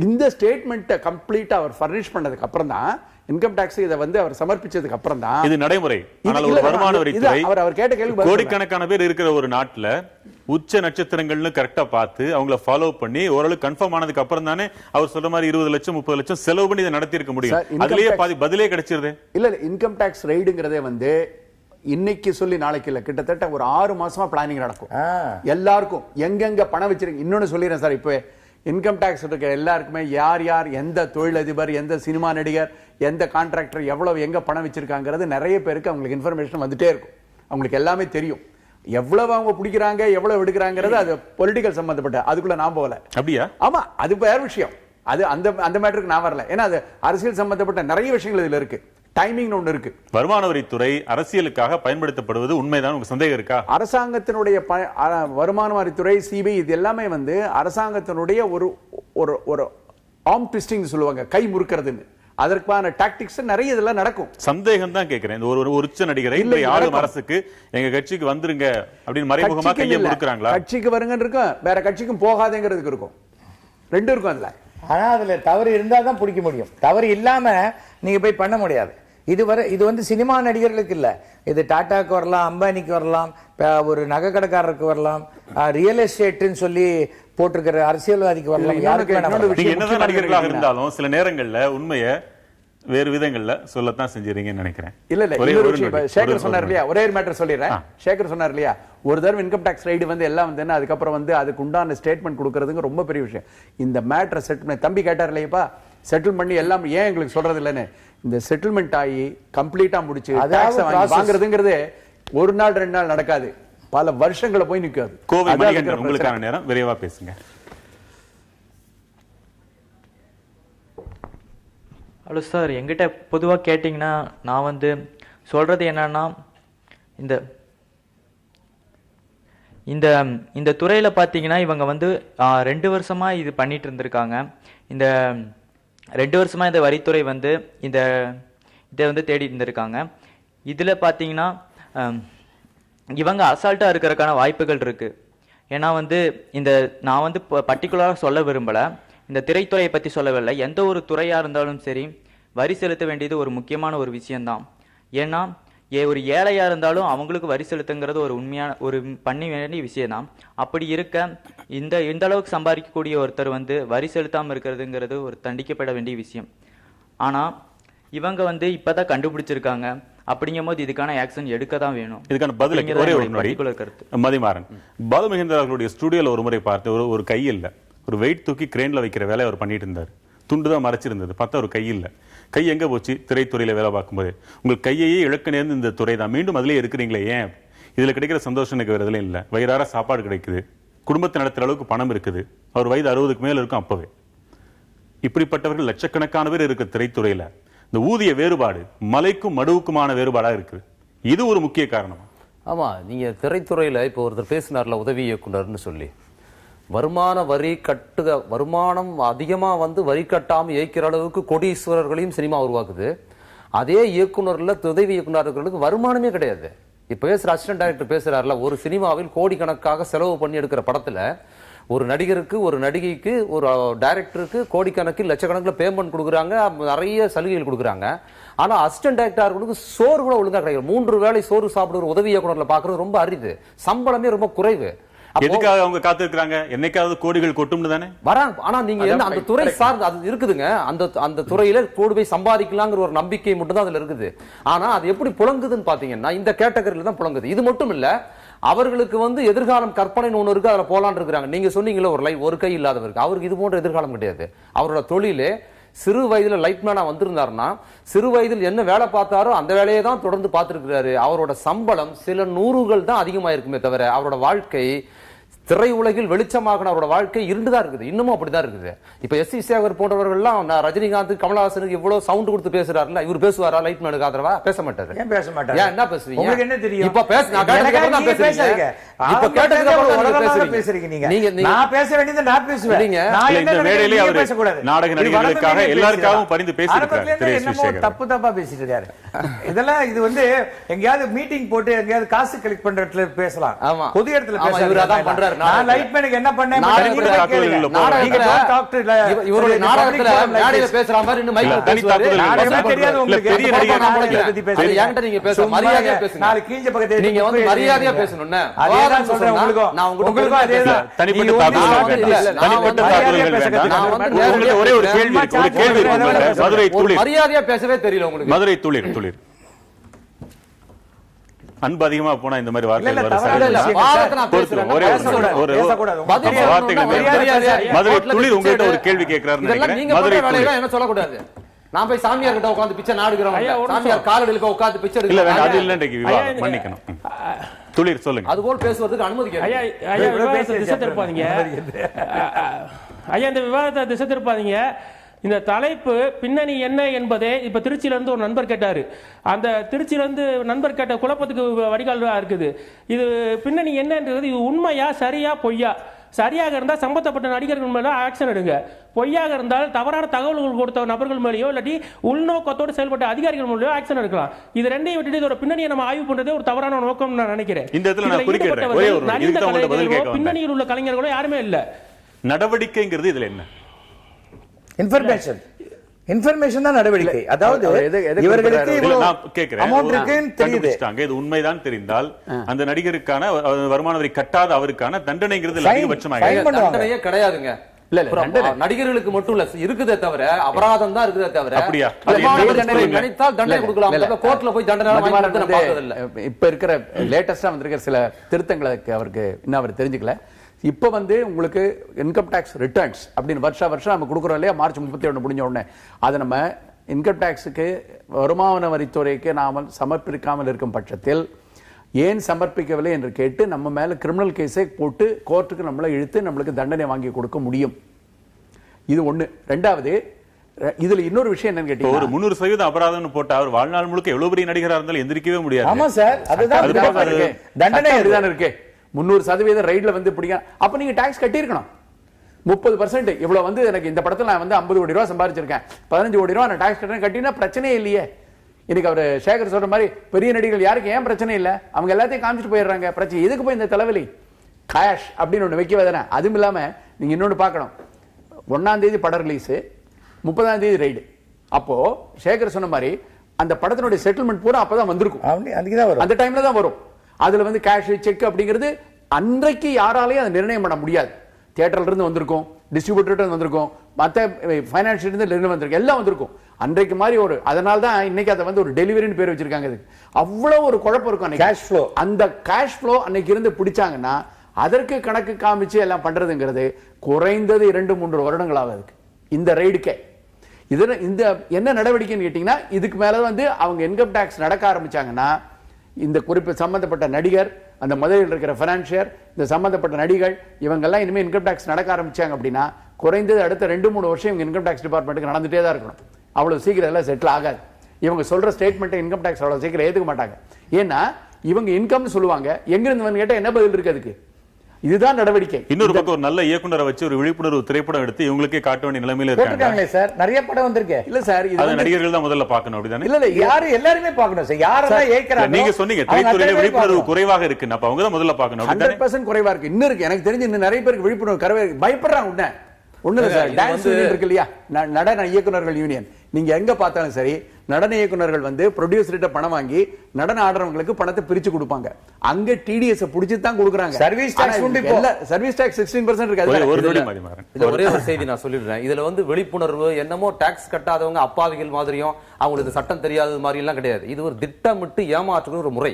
இந்த ஸ்டேட்மெண்ட்டை கம்ப்ளீட்டா அவர் ஃபர்னிஷ் பண்ணதுக்கு அப்புறம் தான் இன்கம் டாக்ஸ் இதை வந்து அவர் சமர்ப்பிச்சதுக்கு அப்புறம் தான் இது நடைமுறை. ஆனால் ஒரு வருமான வரித்துறை அவர் கேட்ட கேள்வி, கோடிக்கணக்கான பேர் இருக்கிற ஒரு நாட்டுல உச்ச நட்சத்திரங்கள்னு கரெக்டா பார்த்து அவங்கள ஃபாலோ பண்ணி ஓரளவு கன்ஃபார்ம் ஆனதுக்கு அப்புறம் தானே அவர் சொல்ற மாதிரி 20 லட்சம் 30 லட்சம் செலவு பண்ணி இதை நடத்தி இருக்க முடியும். அதுலயே பாதி பதிலே கிடைச்சிருது. இல்ல இன்கம் டாக்ஸ் ரைடுங்கிறதே வந்து இன்னைக்கு சொல்லி நாளைக்கு இல்ல, கிட்டத்தட்ட ஒரு 6 மாசமா பிளானிங் நடக்கும். எல்லாருக்கும் எங்கெங்க பணம் வச்சிருக்கீங்க. இன்னொன்னு சொல்லிடுறேன் சார், இப்போ இன்கம் டாக்ஸ் இருக்கிற எல்லாருக்குமே யார் யார் எந்த தொழிலதிபர், எந்த சினிமா நடிகர், எந்த கான்ட்ராக்டர் எவ்வளவு எங்க பணம் வச்சிருக்காங்கிறது நிறைய பேருக்கு அவங்களுக்கு இன்ஃபர்மேஷன் வந்துட்டே இருக்கும். அவங்களுக்கு எல்லாமே தெரியும். எவ்வளவு அவங்க பிடிக்கிறாங்க, எவ்வளவு எடுக்கிறாங்கிறது அது பொலிட்டிக்கல் சம்பந்தப்பட்ட, அதுக்குள்ள நான் போகல. அப்படியா? ஆமா, அது வேற விஷயம். அது அந்த மேட்டருக்கு நான் வரல. ஏன்னா அது அரசியல் சம்பந்தப்பட்ட நிறைய விஷயங்கள் இதுல இருக்கு. டைமிங் ஒன்று இருக்கு. வருமான வரித்துறை அரசியலுக்காக பயன்படுத்தப்படுவது உண்மைதான், உங்களுக்கு சந்தேகம் இருக்கா? அரசாங்கத்தினுடைய வருமான வரித்துறை, சிபிஐ, இது எல்லாமே வந்து அரசாங்கத்தினுடைய ஒரு ஆர்ம் ட்விஸ்டிங் சொல்லுவாங்க, கை முறுக்கிறதுன்னு. அதற்கான டாக்டிக்ஸ் நிறைய இதெல்லாம் நடக்கும். சந்தேகம் தான் கேட்கிறேன். இந்த ஒரு உச்ச நடிகரை ஆளும் அரசுக்கு எங்க கட்சிக்கு வந்துருங்க அப்படின்னு மறைமுகமா கையை முறுக்குறாங்களா? கட்சிக்கு வருங்கன்னு இருக்கும், வேற கட்சிக்கும் போகாதேங்கிறதுக்கு இருக்கும். ரெண்டும் இருக்கும் அதுல. ஆனா அதுல தவறு இருந்தா தான் பிடிக்க முடியும். தவறு இல்லாம நீங்க போய் பண்ண முடியாது. இது வந்து சினிமா நடிகர்களுக்கு இல்ல, இது டாடாக்கு வரலாம், அம்பானிக்கு வரலாம், ஒரு நகை கடைக்காரருக்கு வரலாம், ரியல் எஸ்டேட்னு சொல்லி போட்டிருக்கிற அரசியல்வாதிக்கு வரலாம். என்னதான் நடிகர்களாக இருந்தாலும் சில நேரங்கள்ல உண்மையை வேறு விதங்கள்ல சொல்லத்தான் செஞ்சிருக்கீங்கன்னு நினைக்கிறேன். இல்ல சேகர் சொன்னார் இல்லையா, ஒரே ஒரு மேட்டர் சொல்லிடுறேன். சேகர் சொன்னார் இல்லையா, ஒரு தடவை இன்கம் டாக்ஸ் ரைடு வந்து எல்லாம் வந்து அதுக்கப்புறம் வந்து அதுக்கு உண்டான ஸ்டேட்மெண்ட் கொடுக்கறதுங்க ரொம்ப பெரிய விஷயம். இந்த மேட்டரை செட்டில்மெண்ட் தம்பி கேட்டார் இல்லையப்பா, செட்டில் பண்ணி எல்லாம் ஏன் எங்களுக்கு சொல்றது இல்லைன்னு, இந்த செட்டில்மெண்ட் ஆகி கம்ப்ளீட்டா முடிச்சு வாங்குறதுங்கிறது ஒரு நாள் 2 நாள் நடக்காது, பல வருஷங்களை போய் நிற்காது. கோவை மணிகண்டன், உங்களுக்கான நேரம், விரைவா பேசுங்க. ஹலோ சார், எங்கிட்ட பொதுவாக கேட்டிங்கன்னா நான் வந்து சொல்கிறது என்னன்னா, இந்த துறையில் பார்த்தீங்கன்னா இவங்க வந்து 2 வருஷமாக இது பண்ணிட்டு இருந்திருக்காங்க. இந்த 2 வருஷமாக இந்த வரித்துறை வந்து இதை வந்து தேடி இருந்திருக்காங்க. இதில் பார்த்தீங்கன்னா இவங்க அசால்ட்டாக இருக்கிறதுக்கான வாய்ப்புகள் இருக்குது. ஏன்னா வந்து நான் வந்து பர்டிகுலராக சொல்ல விரும்பலை, இந்த திரைத்துறையை பற்றி சொல்லவில்லை. எந்த ஒரு துறையாக இருந்தாலும் சரி வரி செலுத்த வேண்டியது ஒரு முக்கியமான ஒரு விஷயம்தான். ஏன்னா ஒரு ஏழையாக இருந்தாலும் அவங்களுக்கு வரி செலுத்துங்கிறது ஒரு உண்மையான ஒரு பண்ண வேண்டிய விஷயம்தான். அப்படி இருக்க இந்த அளவுக்கு சம்பாதிக்கக்கூடிய ஒருத்தர் வந்து வரி செலுத்தாமல் இருக்கிறதுங்கிறது ஒரு தண்டிக்கப்பட வேண்டிய விஷயம். ஆனால் இவங்க வந்து இப்போதான் கண்டுபிடிச்சிருக்காங்க. அப்படிங்கும் போது இதுக்கான ஆக்ஷன் எடுக்க தான் வேணும். இதுக்கான பதில் கருத்து மதிமாறன். பாலு மகேந்திரா அவர்களுடைய ஸ்டுடியோல ஒரு முறை பார்த்து ஒரு கை இல்லை, ஒரு வெயிட் தூக்கி கிரேன்ல வைக்கிற வேலையை அவர் பண்ணிட்டு இருந்தார். துண்டு தான் மறைச்சிருந்தது, பார்த்தா ஒரு கை இல்லை. கை எங்க போச்சு? திரைத்துறையில வேலை பார்க்கும்போது உங்கள் கையையே இழக்க நேர்ந்து இந்த துறை தான். மீண்டும் அதிலே இருக்கிறீங்களே, ஏன்? இதுல கிடைக்கிற சந்தோஷம் எனக்கு வேற எதுலையும் இல்லை. வயிறார சாப்பாடு கிடைக்குது, குடும்பத்தை நடத்துற அளவுக்கு பணம் இருக்குது. அவர் வயது 60க்கு மேல இருக்கும் அப்பவே. இப்படிப்பட்டவர்கள் லட்சக்கணக்கான பேர் இருக்கு திரைத்துறையில. இந்த ஊதிய வேறுபாடு மலைக்கும் மடுவுக்குமான வேறுபாடா இருக்குது. இது ஒரு முக்கிய காரணம். ஆமா, நீங்க திரைத்துறையில இப்போ ஒருத்தர் பேசினார்ல, உதவி இயக்குனர்னு சொல்லி, வருமான வரி வருமானம் அதிகமா வந்து வரி கட்டாம இயக்கிற அளவுக்கு கோடீஸ்வரர்களையும் சினிமா உருவாக்குது. அதே இயக்குனர்ல உதவி இயக்குனர்களுக்கு வருமானமே கிடையாது. இப்ப பேசுற அசிஸ்டன்ட் டைரக்டர் பேசுறாருல, ஒரு சினிமாவில் கோடிக்கணக்காக செலவு பண்ணி எடுக்கிற படத்துல ஒரு நடிகருக்கு ஒரு நடிகைக்கு ஒரு டைரக்டருக்கு கோடிக்கணக்கில் லட்சக்கணக்கில் பேமெண்ட் கொடுக்குறாங்க, நிறைய சலுகைகள் கொடுக்குறாங்க. ஆனா அசிஸ்டன்ட் டைரக்டர்களுக்கு சோறு கூட ஒழுங்கா கிடையாது. 3 வேளை சோறு சாப்பிடுற உதவி இயக்குனர்ல பாக்குறது ரொம்ப அரிது. சம்பளமே ரொம்ப குறைவு. எதுக்காக அவங்க காத்திருக்காங்க? என்னைக்காவது கோடிகள் கொட்டும்னு தானே வராங்க. ஆனா நீங்க என்ன அந்த துறை சார்ந்து அது இருக்குதுங்க. அந்த துறையில கோடி போய் சம்பாதிக்கலாங்கிற ஒரு நம்பிக்கை மட்டும் தான் அதுல இருக்குது. ஆனா அது எப்படி புழங்குதுன்னு பாத்தீங்கன்னா இந்த கேட்டகரியில தான் புழங்குது. இது மட்டும் இல்ல, அவர்களுக்கு வந்து எதிர்காலம் கற்பனைன்னு ஒண்ணு இருக்கு, அதுல போலான்னு இருக்காங்க. நீங்க சொன்னீங்களே ஒரு கை இல்லாதவருக்கு, அவருக்கு இது போன்ற எதிர்காலம் கிடையாது. அவரோட தொழிலே சிறு வயதுல லைட்மேனா வந்திருந்தாருன்னா சிறு வயதில் என்ன வேலை பார்த்தாரோ அந்த வேலையை தான் தொடர்ந்து பார்த்திருக்கிறாரு. அவரோட சம்பளம் சில நூறுகள் தான் அதிகமா இருக்குமே தவிர அவரோட வாழ்க்கை திரை உலகில் வெளிச்சமாக அவரோட வாழ்க்கை இருண்டுதான் இருக்குது. இன்னமும் அப்படிதான் இருக்குது. இப்ப எஸ்.சி. சேகர் போன்றவர்கள்லாம் ரஜினிகாந்த் கமலஹாசனுக்கு இவ்வளவு சவுண்ட் கொடுத்து பேசுறாருல, இவர் பேசுவாரா லைட்மேனுக்கு ஆதரவா? பேச மாட்டாரு. ஏன் பேச மாட்டாரு? ஏன் என்ன பேசுவீங்க? உங்களுக்கு என்ன தெரியும்? இப்ப பேசுறீங்க. இப்ப பேசுறீங்க நீங்க. நான் பேச வேண்டியது நான் பேசுவேன். இந்த மேடையிலே அவர் நாடக நடிகர்களுக்காக எல்லாருக்காகவும் பரிந்து பேசியிருக்காரு. தப்பா பேசிட்டு இருக்காரு. இதெல்லாம் இது வந்து எங்கயாவது மீட்டிங் போட்டு எங்கயாவது காசு கலெக்ட் பண்ற இடத்துல பேசலாம். பொது இடத்துல பேசலாம். நான் லைட்மேனுக்கு என்ன பண்ணேன்? இவருடைய நாடகத்துல மேடையில பேசுற மாதிரி இன்னும் மைக்ல பேசுவாரு. தெரியாது உங்களுக்கு. பெரிய நடிகர் என்கிட்ட நீங்க பேச மரியாதையா பேசுங்க. நாளை கீழ பக்கத்துல நீங்க வந்து மரியாதையா பேசணும்னா அதேதான் சொல்றேன். உங்களுக்கு அதேதான். தனிப்பட்ட தாக்குதல்கள் வேண்டாம். நான் வந்து உங்களுக்கு ஒரே ஒரு கேள்வி இருக்கு. மதுரை துளிர் மரியாதையா பேசவே தெரியல உங்களுக்கு. மதுரை துளிர் அன்பு அதிகமா போனா இந்த மாதிரி வார்த்தைகள் மதுரை துளிர் உங்ககிட்ட ஒரு கேள்வி கேட்கிறாரு. மதுரை துளிர் என்ன சொல்லக்கூடாது. நான் போய் சாமியார் கிட்ட உட்கார்ந்து பிச்சை நாடுகிறோம். சாமியார் காலடியில உட்கார்ந்து பிச்சை இல்ல வேண்டாம், அது இல்ல. இன்றைக்கு விவாதம் மன்னிக்கணும். துளிர் சொல்லுங்க. அது போல் பேசுவதற்கு அனுமதி ஐயா திசை திருப்பாதீங்க. ஐயா இந்த விவாதத்தை திசை திருப்பாதீங்க. இந்த தலைப்பு பின்னணி என்ன என்பதே இப்ப திருச்சியில இருந்து ஒரு நண்பர் கேட்டாரு. அந்த திருச்சியில இருந்து நண்பர் கேட்ட குழப்பத்துக்கு வடிகால் இருக்குது. இது பின்னணி என்னன்றது இது உண்மையா சரியா பொய்யா? சரியாக இருந்தால் சம்பந்தப்பட்ட நடிகர்கள் மேல ஆக்ஷன் எடுங்க. பொய்யாக இருந்தால் தவறான தகவல்கள் கொடுத்த நபர்கள் மேலேயோ இல்லாட்டி உள்நோக்கத்தோடு செயல்பட்ட அதிகாரிகள் மேலேயோ ஆக்ஷன் எடுக்கலாம். இது ரெண்டையும் விட்டுட்டு இதோட பின்னணியை நம்ம ஆய்வு பண்றதே ஒரு தவறான நோக்கம் நான் நினைக்கிறேன். பின்னணியில் உள்ள கலைஞர்களோ யாருமே இல்ல. நடவடிக்கைங்கிறது இதுல என்ன? இன்ஃபர்மேஷன் தான் நடவடிக்கை. அதாவது இவர்களுக்கு அமௌண்ட் இருக்குன்னு தெரியுது. இது உண்மைதான் தெரிந்தால் அந்த நடிகருக்கான வருமான வரி கட்டாத அவருக்கான தண்டனைங்கிறது அதிகபட்சமாக தண்டனையே கிடையாதுங்க. நடிகர்களுக்கு மட்டும் இல்ல இருக்குதே தவிர அபராதம் தான் இருக்குதே தவிர. அப்படியா? நினைத்தால் தண்டனை கொடுக்கலாம். கோர்ட்ல போய் தண்டனை. இப்ப இருக்கிற லேட்டஸ்டா வந்திருக்கிற சில திருத்தங்களுக்கு அவருக்கு இன்னும் அவர் தெரிஞ்சுக்கல. இப்ப வந்து உங்களுக்கு இன்கம் டாக்ஸ் ரிட்டர்ன்ஸ் அப்படின்னு வருஷம் நம்ம கொடுக்குறோம் இல்லையா? மார்ச் 31 முடிஞ்ச உடனே அதை நம்ம இன்கம் டாக்ஸுக்கு வருமான வரித்துறைக்கு நாம சமர்ப்பிக்காமல் இருக்கும் பட்சத்தில் ஏன் சமர்ப்பிக்கவில்லை என்று கேட்டு நம்ம மேல கிரிமினல் கேஸை போட்டு கோர்ட்டுக்கு நம்மளை இழுத்து நம்மளுக்கு தண்டனை வாங்கி கொடுக்க முடியும். இது ஒண்ணு. ரெண்டாவது, இதுல இன்னொரு விஷயம் என்னன்னு கேட்டீங்கன்னா, ஒரு 300% அபராதம்னு போட்டு அவர் வாழ்நாள் முழுக்க எவ்வளவு பெரிய நடிகரா இருந்தாலும் எந்திரிக்கவே முடியாது. ஆமா சார், அதுதான் தண்டனை அப்படிதான் இருக்கு. 300% ரைட்ல வந்து பிடிக்க. அப்ப நீங்க டாக்ஸ் கட்டியிருக்கணும். 30% இவ்வளவு வந்து எனக்கு இந்த படத்துல நான் வந்து 50 கோடி ரூபாய் சம்பாதிச்சிருக்கேன், 15 கோடி ரூபாய் நான் டாக்ஸ் கட்டணும் கட்டினா பிரச்சனையே இல்லையே. இன்னைக்கு அவர் சேகர் சொல்ற மாதிரி பெரிய நடிகர்கள் யாருக்கு ஏன் பிரச்சனை இல்லை? அவங்க எல்லாத்தையும் காமிச்சிட்டு போயிடுறாங்க. பிரச்சனை எதுக்கு போய் இந்த தலைவலி? கேஷ் அப்படின்னு ஒண்ணு வைக்க வேதனை. அதுவும் இல்லாம நீங்க இன்னொன்னு பார்க்கணும். 1ஆம் தேதி படம் ரிலீஸ், 30ஆம் தேதி ரைடு. அப்போ சேகர் சொன்ன மாதிரி அந்த படத்தினுடைய செட்டில்மெண்ட் பூரா அப்பதான் வந்திருக்கும். அந்த டைம்ல தான் வரும். அதுல வந்து கேஷ் செக் அப்படிங்கிறது அன்றைக்கு யாராலையும் அதை நிர்ணயம் பண்ண முடியாது. தியேட்டர்ல இருந்து வந்திருக்கும், டிஸ்ட்ரிபியூட்டர் வந்திருக்கும், மற்ற பைனான்சியல் இருந்து வந்திருக்கும், எல்லாம் வந்திருக்கும் அன்றைக்கு மாதிரி ஒரு. அதனால தான் இன்னைக்கு அதை வந்து ஒரு டெலிவரின்னு பேர் வச்சிருக்காங்க. அவ்வளவு ஒரு குழப்பம் இருக்கும். கேஷ் ஃப்ளோ, அந்த கேஷ் ஃப்ளோ அன்னைக்கு இருந்து பிடிச்சாங்கன்னா அதற்கு கணக்கு காமிச்சு எல்லாம் பண்றதுங்கிறது குறைந்தது 2-3 வருடங்களாக இருக்கு இந்த ரைடுக்கே. இது இந்த என்ன நடவடிக்கைன்னு கேட்டீங்கன்னா, இதுக்கு மேல வந்து அவங்க இன்கம் டாக்ஸ் நடக்க ஆரம்பிச்சாங்கன்னா இந்த குறிப்பு சம்பந்தப்பட்ட நடிகர், அந்த முதலில் இருக்கிற பைனான்சியர், இந்த சம்பந்தப்பட்ட நடிகர், இவங்கெல்லாம் இனிமேல் இன்கம் டாக்ஸ் நடக்க ஆரம்பிச்சாங்க அப்படின்னா குறைந்தது அடுத்த 2-3 வருஷம் இவங்க இன்கம் டாக்ஸ் டிபார்ட்மெண்ட்டுக்கு நடந்துட்டே தான் இருக்கணும். அவ்வளவு சீக்கிரம் எல்லாம் செட்டில் ஆகாது. இவங்க சொல்ற ஸ்டேட்மெண்ட் இன்கம் டாக்ஸ் அவ்வளவு சீக்கிரம் ஏத்துக்க மாட்டாங்க. ஏன்னா இவங்க இன்கம்னு சொல்லுவாங்க, எங்கிருந்து வந்து கேட்டா என்ன பதில் இருக்கு அதுக்கு? இதுதான் நடவடிக்கை. இன்னொரு பக்கம் ஒரு நல்ல இயக்குனரை வச்சு ஒரு விழிப்புணர்வு திரைப்படம் எடுத்து இவங்களுக்கே காட்ட வேண்டிய நிலைமையில இருக்காங்க சார். நிறைய படம் வந்திருக்கு. இல்ல சார், அது நடிகர்கள் தான் முதல்ல பார்க்கணும், அப்படிதானே? இல்ல யாரும் எல்லாருமே பார்க்கணும் சார். யாரெல்லாம் ஏற்கறாங்க, நீங்க சொன்னீங்க திரைத்துறையில விழிப்புணர்வு குறைவாக இருக்கு, அப்ப அவங்க தான் முதல்ல பார்க்கணும். 100% குறைவா இருக்கு. இன்னும் இருக்கு, எனக்கு தெரிஞ்சு இன்னும் நிறைய பேருக்கு விழிப்புணர்வு கரவே பயப்படுறாங்க. ஒண்ணு இல்ல சார், டான்ஸ் யூனியன் இருக்கு இல்லையா, நடன இயக்குனர்கள் யூனியன், நீங்க எங்க பார்த்தாலும் சரி நடன இயக்குனர்கள் வந்து ப்ரொடியூசர்கிட்ட பணம் வாங்கி நடன ஆடுறவங்களுக்கு பணத்தை பிரிச்சு கொடுப்பாங்க. அங்க டிடிஎஸ் புடிச்சு தான் கொடுக்குறாங்க. சர்வீஸ் டாக்ஸ் உண்டு. இப்போ சர்வீஸ் டாக்ஸ் 16% இருக்கு. ஒரே ஒரு செய்தி நான் சொல்லிடுறேன். இதுல வந்து விழிப்புணர்வு என்னமோ டாக்ஸ் கட்டாதவங்க அப்பாவிகள் மாதிரியும் அவங்களுக்கு சட்டம் தெரியாதது மாதிரி எல்லாம் கிடையாது. இது ஒரு திட்டமிட்டு ஏமாற்றுகிற ஒரு முறை.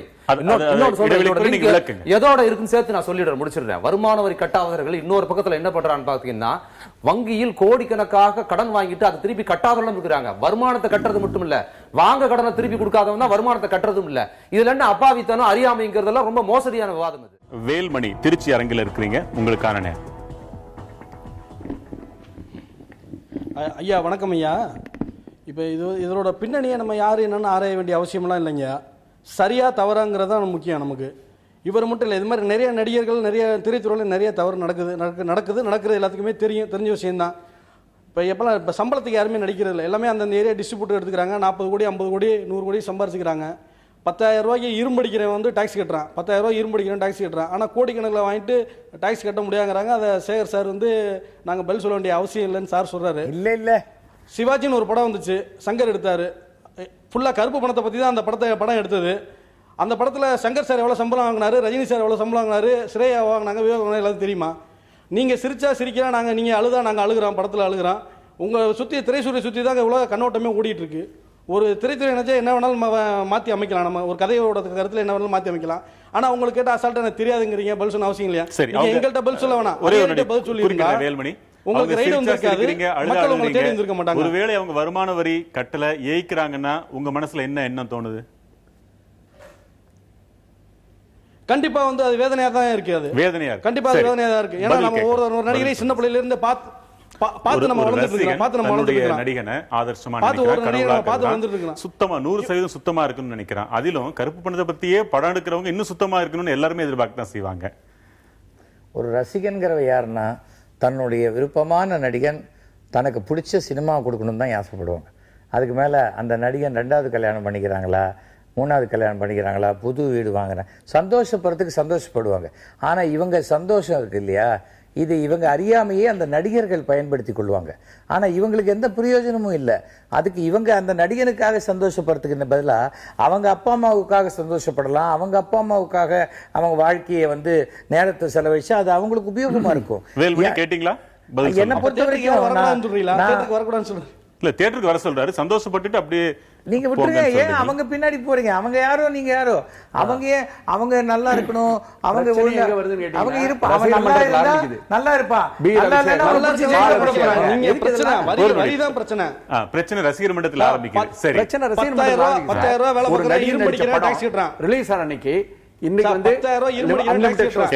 எதோட இருக்குன்னு சேர்த்து நான் சொல்லிடுறேன், முடிச்சிடுறேன். வருமான வரி கட்டாதவர்கள் இன்னொரு பக்கத்துல என்ன பண்றான்னு பாத்தீங்கன்னா, வங்கியில் கோடிக்கணக்காக கடன் வாங்கிட்டு அதை திருப்பி கட்டாதவர்களும் இருக்கிறாங்க. வருமானத்தை கட்டுறது மட்டும் இல்ல, வாங்க கடனை திருப்பி கொடுக்காதவங்க வருமானத்தை கட்டுறதும் இல்ல. இதுல என்ன அப்பாவித்தனம் அறியாமைங்கிறதெல்லாம் ரொம்ப மோசடியான விவாதம். இது வேல்மணி திருச்சி அரங்கில் இருக்கிறீங்க, உங்களுக்கான நேரம். ஐயா வணக்கம் ஐயா. இப்போ இதோட பின்னணியை நம்ம யார் என்னன்னு ஆராய வேண்டிய அவசியம்லாம் இல்லைங்க. சரியா தவறாங்கிறது தான் முக்கியம் நமக்கு. இவர் மட்டும் இல்லை, இது மாதிரி நிறைய நடிகர்கள் நிறைய திரைத்துறையில் நிறைய தவறு நடக்குது எல்லாத்துக்குமே தெரிஞ்ச விஷயம்தான். இப்போ சம்பளத்துக்கு யாருமே நடிக்கிறது இல்லை, எல்லாமே அந்தந்த ஏரியா டிஸ்ட்ரிபியூட்டர் எடுத்துக்கிறாங்க. 40 கோடி 50 கோடி 100 கோடி சம்பாரிச்சுக்கிறாங்க. 10,000 ரூபாய்க்கு இரும்படிக்கிறவன் வந்து டாக்ஸ் கட்டுறான், 10,000 ரூபாய் இரும்படிக்கிறவன் டாக்ஸ் கட்டுறான். ஆனால் கோடிக்கணக்கில் வாங்கிட்டு டாக்ஸ் கட்ட முடியாங்கிறாங்க. அதை சேகர் சார் வந்து நாங்கள் பதில் சொல்ல வேண்டிய அவசியம் இல்லைன்னு சார் சொல்கிறாரு. இல்லை சிவாஜின்னு ஒரு படம் வந்துச்சு, சங்கர் எடுத்தார். ஃபுல்லாக கருப்பு பணத்தை பற்றி தான் அந்த படம் எடுத்தது. அந்த படத்தில் சங்கர் சார் எவ்வளோ சம்பளம் வாங்கினாரு, ரஜினி சார் எவ்வளோ சம்பளம் வாங்கினாரு, ஸ்ரேயா வாங்கினாங்க, விவேக் வாங்கினா எல்லாத்துக்கும் தெரியுமா? நீங்கள் சிரிக்கிறா நீங்கள் அழுதா நாங்கள் அழுகிறோம், படத்தில் அழுகிறோம். உங்கள் சுற்றி திரைசூரை சுற்றி தான் இவ்வளோ கண்ணோட்டமே ஓடிட்டு இருக்கு. ஒரு திரைத்துறை நினைச்சா என்ன வேணாலும் மாற்றி அமைக்கலாம், நம்ம ஒரு கதையோட கருத்தில் என்ன வேணாலும் மாற்றி அமைக்கலாம். ஆனால் உங்களுக்கு கேட்டால் அசால்ட்டாக எனக்கு தெரியாதுங்கிறீங்க, பதில் சொல்ல அவசியம் இல்லையா? எங்கள்கிட்ட பதில் சொல்ல வேணாம், பதில் சொல்லிருக்கீங்க. வேல்மணி, உங்களுக்கு ரைடு வந்திருக்காது, மக்கள் உங்களை தேடி வந்திருக்க மாட்டாங்க. ஒருவேளை அவங்க வருமான வரி கட்டல ஏய்க்கிறாங்கன்னா உங்க மனசுல என்ன எண்ணம் தோணுது? கண்டிப்பா வந்து அது வேதனையா தான் இருக்கு. அது வேதனையா கண்டிப்பா அது வேதனையா தான் இருக்கு. ஏன்னா நம்ம ஒரு நடிகரை சின்ன பிள்ளையில இருந்து பார்த்து நம்ம வளர்ந்துட்டு நடிகனை ஆதர்சமா நினைக்கிறான், சுத்தமா 100% சுத்தமா இருக்குன்னு நினைக்கிறான். அதிலும் கருப்பு பணத்தை பத்தியே படம் எடுக்கிறவங்க இன்னும் சுத்தமா இருக்கணும்னு எல்லாருமே எதிர்பார்க்க தான் செய்வாங்க. ஒரு ரசிகன்கிறவ யாருன்னா தன்னுடைய விருப்பமான நடிகன் தனக்கு பிடிச்ச சினிமா கொடுக்கணும்னு தான் ஆசைப்படுவாங்க. அதுக்கு மேலே அந்த நடிகன் 2வது கல்யாணம் பண்ணிக்கிறாங்களா, 3வது கல்யாணம் பண்ணிக்கிறாங்களா, புது வீடு வாங்குறேன் சந்தோஷப்படுறதுக்கு சந்தோஷப்படுவாங்க. ஆனால் இவங்க சந்தோஷம் இருக்கு இல்லையா, இது இவங்க அறியாமையே அந்த நடிகர்கள் பயன்படுத்தி கொள்வாங்க. ஆனால் இவங்களுக்கு எந்த பிரயோஜனமும் இல்லை. அதுக்கு இவங்க அந்த நடிகனுக்காக சந்தோஷப்படுறதுக்கு பதிலாக அவங்க அப்பா அம்மாவுக்காக சந்தோஷப்படலாம், அவங்க அப்பா அம்மாவுக்காக அவங்க வாழ்க்கையை வந்து நேரத்தை செலவழிச்சா அது அவங்களுக்கு உபயோகமா இருக்கும். கேட்டீங்களா? என்ன பொறுத்த வரைக்கும் இல்ல தியேட்டருக்கு வர சொல்றாரு, சந்தோஷப்பட்டுட்டு அப்படியே நீங்க விட்டுருங்க. ஏன் அவங்க பின்னாடி போறீங்க? அவங்க யாரோ நீங்க யாரோ, அவங்க நல்லா இருக்கணும், அவங்க இருப்பான், நல்லா இருப்பான். பிரச்சனை ரசிகர் மன்றத்தில் ஆரம்பிக்குது. சரி, பிரச்சனை ரசிகர் மன்றத்தில் ரிலீஸ் ஆன அன்னைக்கு இன்னைக்கு வந்து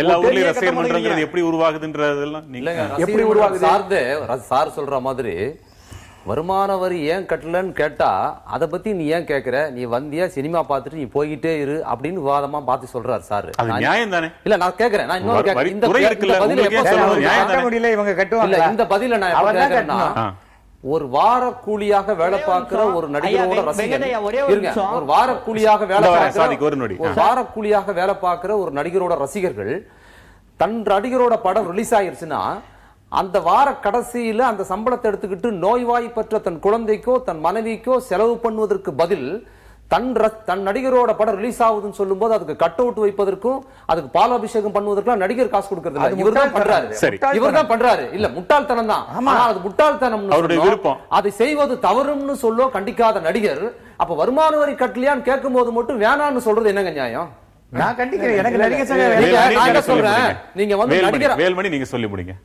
எல்லா ஊர்லயும் ரசிகர் மன்றங்கிறது எப்படி உருவாகுதுன்றதெல்லாம் எப்படி உருவாகுது? சார் சொல்ற மாதிரி வருமான வரி ஏன் கட்டலன்னு கேட்டா அதை பத்தி நீ ஏன் கேக்குற, நீ வந்தியா சினிமா பார்த்துட்டு நீ போய்கிட்டே இரு அப்படின்னு விவாதமா பார்த்து சொல்றாரு சார். நியாயம் தானே? இல்ல நான் கேக்குறேன், நான் இன்னொரு இந்த பதில நான் எப்ப கேக்குறேன்னா, ஒரு வார கூலியாக வேலை பார்க்கிற ஒரு நடிகரோட ரசிகர், ஒரு வார கூலியாக வேலை பார்க்கிற ஒரு நடிகரோட ரசிகர்கள் தன் நடிகரோட படம் ரிலீஸ் ஆயிருச்சுன்னா அந்த வார கடைசியில அந்த சம்பளத்தை எடுத்துக்கிட்டு நோய்வாய்ப்பற்ற தன் குழந்தைக்கோ தன் மனைவிக்கோ செலவு பண்ணுவதற்கு பதில் தன் நடிகரோட படம் ரிலீஸ் ஆகுதுன்னு சொல்லும் போது அதுக்கு கட் அவுட் வைப்பதற்கும் அதுக்கு பாலாபிஷேகம் பண்ணுவதற்கும் நடிகர் காசு கொடுக்கறது இவர்தான் பண்றாரு. இல்ல முட்டாள்தனம் தான், அது முட்டாள்தனம், அதை செய்வது தவறுன்னு சொல்ல கண்டிக்காத நடிகர் அப்ப வருமான வரி கட்டலையான்னு கேட்கும் போது மட்டும் வேணான்னு சொல்றது என்னங்க நியாயம்? நான் கண்டிக்கிறேன். எனக்கு நடிகர் சொல்றேன், நீங்க வந்து நடிகர் வேல்மணி நீங்க சொல்லி முடிங்க.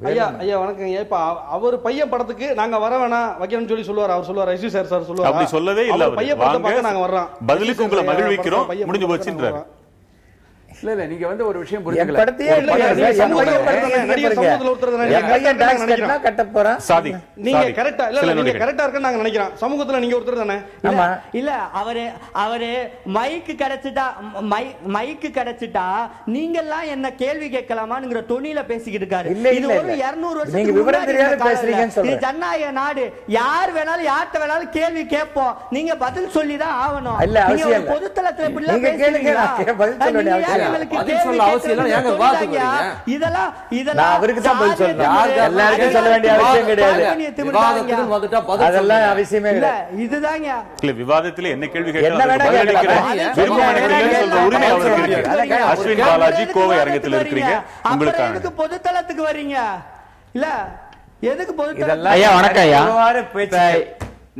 ஐயா வணக்கம். இப்ப அவர் பையன் படத்துக்கு நாங்க வர வேணாம் வைக்கணும்னு சொல்லி சொல்லுவார். அவர் சொல்லுவார், ஐசி சார் சொல்லுவார். அப்படி சொல்லவே இல்ல. பையன் படத்தை பார்க்க நாங்க வர்றோம், பதிலுக்கு உங்களை மகிழ்விக்கிறோம், முடிஞ்சு போச்சுன்றாரு. இல்ல நீங்க வந்து ஒரு விஷயம் என் புரிஞ்சுக்கல. படத்தையே ஒரு இல்லையா படம் சார்? என் சமூகத்துல பையன் படத்தை நடிகர் பாருங்க. சமூகத்துல ஒருத்தர் தானே என் பையன் டாக்ஸ் கட்டினா கட்ட போறான். சாதி நீங்க சாதி. கரெக்டா இல்ல சில நீங்க நொடிகள். கரெக்டா இருக்குன்னு நாங்க நினைக்கிறோம். சமூகத்துல நீங்க ஒருத்தர் தானே. ஆமா. இல்ல அவரு மைக்கு கிடைச்சிட்டா நீங்க எல்லாம் என்ன கேள்வி கேட்கலாமாங்கிற தொனியில பேசிக்கிட்டு இருக்காரு. இல்ல, இது இல்ல, ஒரு இல்ல. 200 வருஷத்துக்கு நீங்க விவரம் முன்னாடி தெரியாத இருந்த காலம் பேசுறீங்கன்னு இல்ல. இது சொல்றேன். ஜனநாயக நாடு. யார் வேணாலும் யார்கிட்ட வேணாலும் கேள்வி கேட்போம். நீங்க பதில் சொல்லி தான் ஆகணும். இல்ல, அவசியம் நீங்க இல்ல. பொதுத்தளத்துல இப்படி நீங்க கேளுங்க, நான் பதில் சொல்ல வேண்டிய அவசியம் இல்ல. பதில் சொல்ல அவசியம் இல்ல. ஏங்க விவாதத்துக்கு வரீங்க? இதெல்லாம் நான் அவருக்கு தான் பதில் சொல்லணும். எல்லாருக்கும் சொல்ல வேண்டிய அவசியம் கிடையாது. விவாதத்துக்கு வந்துட்டா பதில் அதெல்லாம் சொல்லுங்க. அவசியமே இல்ல கிடையாது. இதுதாங்க இல்ல விவாதத்துல என்ன கேள்வி என்ன கேட்டாலும் வேணா அதுக்கு பதில் கேட்கலாம். அளிக்கிற அது விருப்பமான என்ன கேள்வி சொல்ற கேட்கலாம். உரிமை அவருக்கு இருக்கு. அதான் அஸ்வின் பாலாஜி கோவை அரங்கத்தில் இருக்கிறீங்க. அப்புறம் உங்களுக்கான எதுக்கு பொதுத்தளத்துக்கு வர்றீங்க? இல்ல எதுக்கு பொதுத்தளத்துக்கு இதெல்லாம் ஐயா வணக்கம் ஐயா. பொதுவான பேச்சு.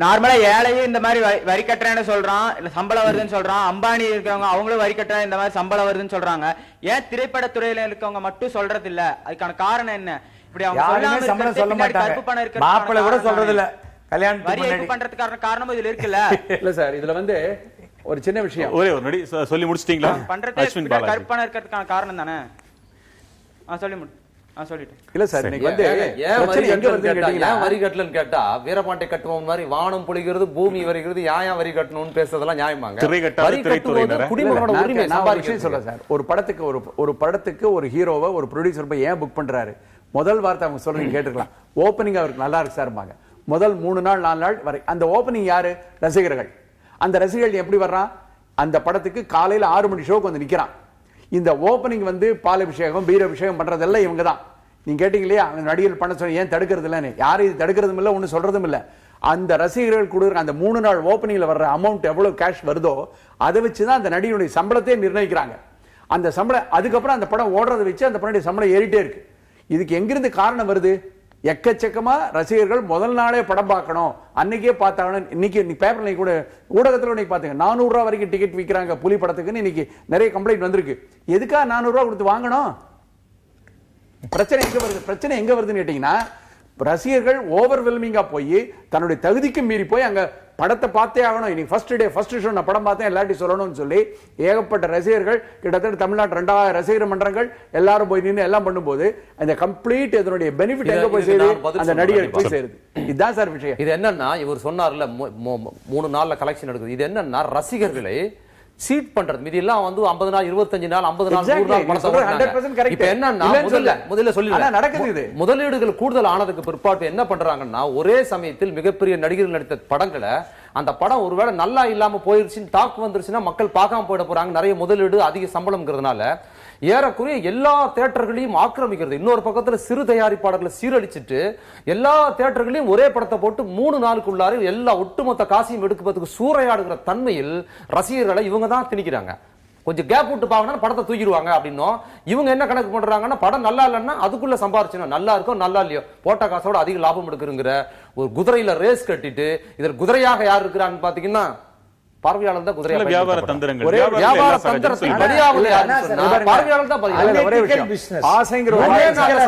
நார்மலா ஏழையும் இந்த மாதிரி வரி கட்டுறேன்னு சொல்றான், இல்ல சம்பளம் வருதுன்னு சொல்றான். அம்பானி இருக்கிறவங்க அவங்களும் வரி கட்டுறேன் இந்த மாதிரி சம்பளம் வருதுன்னு சொல்றாங்க. ஏன் திரைப்படத்துறையில இருக்கவங்க மட்டும் சொல்றது இல்ல? அதுக்கான காரணம் என்ன? இப்படி அவங்க யாருமே சொல்லாம சம்பளம் இருக்கிறது சொல்ல பின்னாடி கருப்பு பணம் மாட்டாங்க. இருக்கிறது மாப்பிள்ளை கூட சொல்றது இல்ல. கல்யாணத்துக்கு வரி முன்னாடி ஏய்ப்பு பண்றதுக்கான காரணமும் இதுல இருக்குல்ல. இல்ல சார், இதுல வந்து ஒரு சின்ன விஷயம். ஒரே ஒரு நொடி சொல்லி முடிச்சிட்டீங்களா? பண்றதே அஸ்வின் பின்னாடி பாலாஜி. கருப்பு பணம் இருக்கிறதுக்கான காரணம் தானே. சொல்லிட்டேன். இல்ல சார், இன்னைக்கு வந்து ஏன் பிரச்சனை வரி எங்க கட்டலன்னு வருதுன்னு கேட்டா, கேட்டீங்கன்னா ஏன் வரி கட்டலன்னு கேட்டா, வீரபாண்டிய கட்டுவோம் மாதிரி வானம் பொழிகிறது பூமி வருகிறது, ஏன் வரி கட்டணும்னு பேசுறதெல்லாம் நியாயமாங்க? திரை கட்டாத வரி கட்டும்போது திரைத்துறையினரை. குடிமகனோட நான் உரிமை ஒரு விஷயம் சம்பாதிக்க சொல்றேன் சார். ஒரு படத்துக்கு ஒரு ஹீரோவை ஒரு ப்ரொடியூசர் போய் ஏன் புக் பண்றாரு? முதல் வார்த்தை அவங்க சொல்றீங்க கேட்டுக்கலாம். ஓப்பனிங் அவருக்கு நல்லா இருக்கு சார்பாங்க. முதல் 3 நாள் 4 நாள் வரை அந்த ஓப்பனிங் யாரு? ரசிகர்கள். அந்த ரசிகர்கள் எப்படி வர்றான்? அந்த படத்துக்கு காலையில 6 மணி ஷோக்கு வந்து நிக்கிறான். இந்த ஓப்பனிங் வந்து பாலாபிஷேகம் பீராபிஷேகம் பண்றதெல்லாம் இவங்க தான். நீங்க கேட்டீங்க இல்லையா, அந்த நடிகர் பண்ண சொல்லி ஏன் தடுக்கிறது இல்லன்னு? யாரும் இது தடுக்கிறதும் இல்லை, ஒன்னும் சொல்றதும் இல்லை. அந்த ரசிகர்கள் கொடுக்குற அந்த 3 நாள் ஓப்பனிங்ல வர்ற அமௌண்ட் எவ்வளவு கேஷ் வருதோ அதை வச்சுதான் அந்த நடிகருடைய சம்பளத்தையே நிர்ணயிக்கிறாங்க. அந்த சம்பளம் அதுக்கப்புறம் அந்த படம் ஓடுறதை வச்சு அந்த படத்துடைய சம்பளம் ஏறிட்டே இருக்கு. இதுக்கு எங்கிருந்து காரணம் வருது? எக்கச்சக்கமா ரசிகர்கள் முதல் நாளே படம் பார்க்கணும், அன்னைக்கே பார்த்தாங்கன்னு. இன்னைக்கு பேப்பர்ல கூட ஊடகத்துல இன்னைக்கு பாத்தீங்க 400 ரூபாய் வரைக்கும் டிக்கெட் விற்கிறாங்க புலி படத்துக்குன்னு. இன்னைக்கு நிறைய கம்ப்ளைண்ட் வந்திருக்கு. எதுக்கா 400 ரூபாய் கொடுத்து வாங்கணும்? பிரச்சனை எங்க வருதுன்னு கேட்டீங்கன்னா, ரசிகர்கள் ஓவர்வெல்மிங்கா போய் தன்னுடைய தகுதிக்கு மீறி போய் அங்க படத்தை பார்த்தே ஆகணும். இன்னைக்கு ஃபர்ஸ்ட் ஷோ நான் படம் பார்த்தேன் எல்லாத்தையும் சொல்லணும்னு சொல்லி ஏகப்பட்ட ரசிகர்கள், கிட்டத்தட்ட தமிழ்நாட்டு 2000 ரசிகர் மன்றங்கள் எல்லாரும் போய் நின்று எல்லாம் பண்ணும்போது அந்த கம்ப்ளீட் இதனுடைய பெனிஃபிட் எங்க போய் சேருது? அந்த நடிகருக்கு போய் சேருது. இதுதான் சார் விஷயம். இது என்னன்னா, இவர் சொன்னார்ல 3 நாள்ல கலெக்ஷன் எடுக்குது. இது என்னன்னா, ரசிகர்களை சீட் பண்றது. மீதி எல்லாம் வந்து 50 நாள் 25 நாள் 50 நாள் 100 நாள் பணம் சொல்றாங்க. 100% correct. இப்ப என்னன்னா, முதல்ல சொல்லி நடக்குது இது. முதலீடுகள் கூடுதல் ஆனதுக்கு பிற்பாடு என்ன பண்றாங்கன்னா, ஒரே சமயத்தில் மிகப்பெரிய நடிகர்கள் நடித்த படங்களை அந்த படம் ஒருவேளை நல்லா இல்லாம போயிருச்சுன்னு டாக் வந்துருச்சுன்னா மக்கள் பார்க்காம போயிட போறாங்க. நிறைய முதலீடு அதிக சம்பளம்ங்கிறதுனால ஏறக்குறைய எல்லா தியேட்டர்களையும் ஆக்கிரமிக்கிறது. இன்னொரு பக்கத்துல சிறு தயாரிப்பாளர்களை சீரழிச்சிட்டு எல்லா தியேட்டர்களையும் ஒரே படத்தை போட்டு 3 நாளுக்குள்ளார எல்லா ஒட்டுமொத்த காசையும் எடுக்கிறதுக்கு சூறையாடுகிற தன்மையில் ரசிகர்களை இவங்க தான் திணிக்கிறாங்க. கொஞ்சம் கேப் விட்டு பாக்கணும் படத்தை தூக்கிடுவாங்க அப்படின்னும். இவங்க என்ன கணக்கு பண்றாங்கன்னா, படம் நல்லா இல்லைன்னா அதுக்குள்ள சம்பாரிச்சணும், நல்லா இருக்கும் நல்லா இல்லையோ போட்ட காசோட அதிக லாபம் எடுக்குங்கிற ஒரு குதிரையில ரேஸ் கட்டிட்டு, இதில் குதிரையாக யார் இருக்கிறான்னு பாத்தீங்கன்னா பார்வையாளர் தான் குதிரையா. வியாபார தந்திரங்கள், வியாபார தந்திரத்தின் வழியாக பார்வையாளர் தான் ஒரே விஷயம். ஆசைங்கிற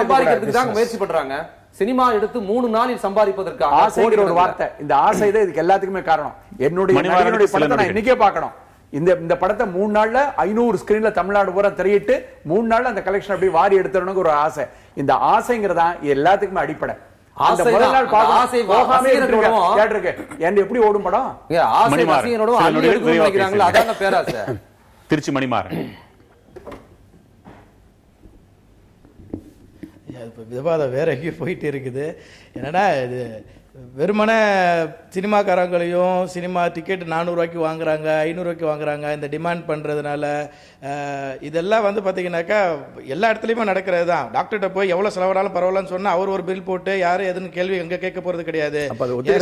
சம்பாதிக்கிறதுக்கு தான் முயற்சி பண்றாங்க. சினிமா எடுத்து 3 நாளில் சம்பாதிப்பதற்காக ஆசைங்கிற ஒரு வார்த்தை, இந்த ஆசை தான் இதுக்கு எல்லாத்துக்குமே காரணம். என்னுடைய படத்தை நான் இன்னைக்கே பார்க்கணும். இந்த படத்தை 3 நாள்ல 500 ஸ்கிரீன்ல தமிழ்நாடு பூரா திரையிட்டு 3 நாள்ல அந்த கலெக்ஷன் அப்படியே வாரி எடுத்துறணும்னு ஒரு ஆசை. இந்த ஆசைங்கிறதா எல்லாத்துக்குமே அடிப்படை. எப்படி ஓடும் படம்? திருச்சி மணிமாறன். விவாதம் வேற எங்கேயும் போயிட்டு இருக்குது. என்னன்னா, இது வெறுமனே சினிமாக்காரங்களையும் சினிமா டிக்கெட் 400 ரூபாய்க்கு வாங்குறாங்க, 500 ரூபாய்க்கு வாங்குறாங்க, இந்த டிமாண்ட் பண்ணுறதுனால இதெல்லாம் வந்து பார்த்தீங்கன்னாக்கா எல்லா இடத்துலையுமே நடக்கிறது தான். டாக்டர்கிட்ட போய் எவ்வளோ செலவானாலும் பரவாயில்லன்னு சொன்னால் அவர் ஒரு பில் போட்டு யாரும் எதுன்னு கேள்வி எங்கே கேட்க போகிறது கிடையாது.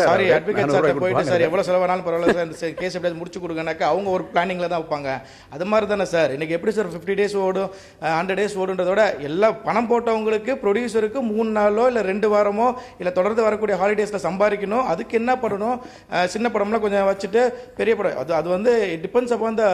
சாரி, அட்வொகேட் சார்ட்ட போயிட்டு சார் எவ்வளோ செலவானாலும் பரவாயில்ல சார், இந்த கேஸ் எப்படியாவது முடிச்சு கொடுங்கனாக்கா அவங்க ஒரு பிளானிங்கில் தான் வைப்பாங்க. அது மாதிரி தானே சார் இன்னைக்கு எப்படி சார் 50 days ஓடும் 100 days ஓடுன்றதோட எல்லாம் பணம் போட்டவங்களுக்கு ப்ரொடியூசருக்கு 3 நாளோ இல்லை 2 வாரமோ இல்லை தொடர்ந்து வரக்கூடிய ஹாலிடேஸில் சம்பாதிக்கணும். அதுக்கு என்ன பண்ணணும்? சின்ன படம்லாம் கொஞ்சம் வச்சுட்டு பெரிய படம் அது வந்து டிபெண்ட்ஸ் அப்பான் தி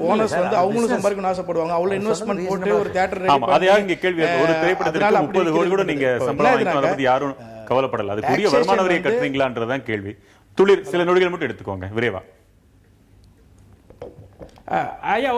ஓனர்ஸ் வந்து அவங்களும் சம்பாதிக்கணும்னு ஆசைப்படுவாங்க. அவ்வளவு இன்வெஸ்ட்மென்ட் போட்டு ஒரு தியேட்டர் ரெடி பண்ணி அது யாருங்க கேள்வி? ஒரு திரைப்படத்துக்கு 30 கோடி கூட நீங்க சம்பளம் வாங்கிட்டு அதை பத்தி யாரும் கவலைப்படல. அது கூடிய வருமான வரியை கட்டுறீங்களான்றதான் கேள்வி. துளிர் சில நொடிகள் மட்டும் எடுத்துக்கோங்க விரைவா. ஐயா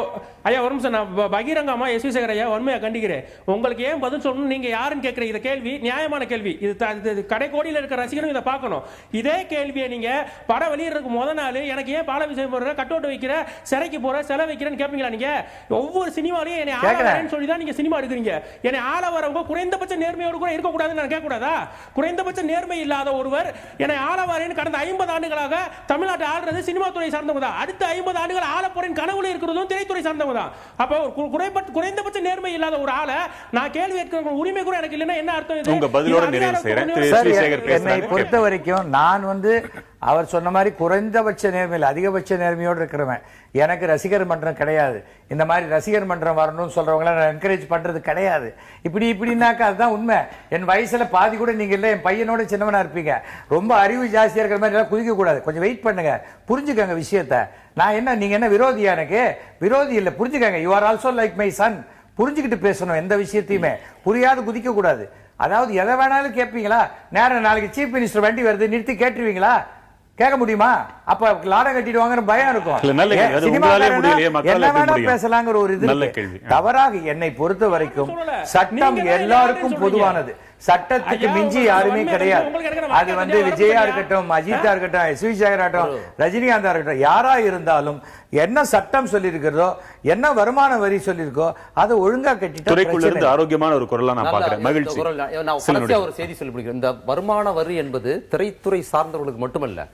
ஐயா ஒரு நிமிஷம், நான் பகிரங்கமா எஸ்.வி. சேகர் ஐயா உண்மையா கண்டிக்கிறேன். உங்களுக்கு ஏன் பதில் சொல்லணும் நீங்க யாருன்னு கேட்குற இந்த கேள்வி நியாயமான கேள்வி. இது கடைக்கோடியில் இருக்கிற ரசிகனும் இதை பார்க்கணும். இதே கேள்வியை நீங்க படம் வெளியிடறதுக்கு முதல் நாள் எனக்கு ஏன் பாலாபிஷேகம் போடுற, கட்டோட்டு வைக்கிற, சிறைக்கு போற, செலை வைக்கிறேன்னு கேட்பீங்களா? நீங்க ஒவ்வொரு சினிமாலையும் என்னை ஆளவரேன்னு சொல்லி தான் நீங்க சினிமா எடுக்கிறீங்க. என்னை ஆள வரவங்க குறைந்தபட்ச நேர்மையோடு கூட இருக்கக்கூடாதுன்னு நான் கேட்கக்கூடாதா? குறைந்தபட்ச நேர்மை இல்லாத ஒருவர் என்னை ஆள வரேன்னு கடந்த 50 ஆண்டுகளாக தமிழ்நாட்டை ஆள்றது சினிமா துறை சார்ந்தவங்க தான். அடுத்த 50 ஆண்டுகள் ஆள போறேன் கனவுல இருக்கிறதும் திரைத்துறை சார்ந்தவங்க தான். அப்ப குறைந்தபட்ச நேர்மை இல்லாத ஒரு ஆளை நான் கேள்வி கேட்கிற உரிமை கூட எனக்கு இல்லைன்னா என்ன அர்த்தம்? உங்க பதிலோட நிறைவு செய்றேன். என்னை பொறுத்த வரைக்கும் நான் அவர் சொன்ன மாதிரி குறைந்தபட்ச நேர்மையில் அதிகபட்ச நேர்மையோடு இருக்கிறவன். எனக்கு ரசிகர் மன்றம் கிடையாது. இந்த மாதிரி ரசிகர் மன்றம் வரணும்னு சொல்றவங்கள நான் என்கரேஜ் பண்றது கிடையாது. இப்படின்னாக்கா அதுதான் உண்மை. என் வயசுல பாதி கூட நீங்க இல்ல, என் பையனோட சின்னவனா இருப்பீங்க. ரொம்ப அறிவு ஜாஸ்தியா இருக்கிற மாதிரி எல்லாம் குதிக்க கூடாது. கொஞ்சம் வெயிட் பண்ணுங்க, புரிஞ்சுக்கங்க விஷயத்த. நான் என்ன, நீங்க என்ன விரோதியா? எனக்கு விரோதி இல்ல, புரிஞ்சுக்கங்க. You are also like my son. புரிஞ்சுக்கிட்டு பேசணும் எந்த விஷயத்தையுமே. புரியாது குதிக்க கூடாது. அதாவது எதை வேணாலும் கேட்பீங்களா? நேரம் நாளைக்கு சீஃப் மினிஸ்டர் வண்டி வருது நிறுத்தி கேட்டுருவீங்களா? கேட்க முடியுமா? அப்ப லாடம் கட்டிடுவாங்க பயம் இருக்கும். என்ன வேணா பேசலாங்கிற ஒரு இது தவறாக என்னை பொறுத்த வரைக்கும் சட்டம் எல்லாருக்கும் பொதுவானது. சட்டத்துக்கு மிஞ்சி யாருமே கிடையாது. அது விஜயா இருக்கட்டும், அஜித்தா இருக்கட்டும், எஸ்.வி. சேகர் இருக்கட்டும், ரஜினிகாந்தா இருக்கட்டும், யாரா இருந்தாலும் என்ன சட்டம் சொல்லி இருக்கிறதோ, என்ன வருமான வரி சொல்லியிருக்கோ அதை ஒழுங்கா கட்டிட்டு ஆரோக்கியமான ஒரு குரலா நான் பாக்குறேன். மகிழ்ச்சி. ஒரு செய்தி சொல்லி முடிக்கிறேன். இந்த வருமான வரி என்பது திரைத்துறை சார்ந்தவர்களுக்கு மட்டுமல்ல,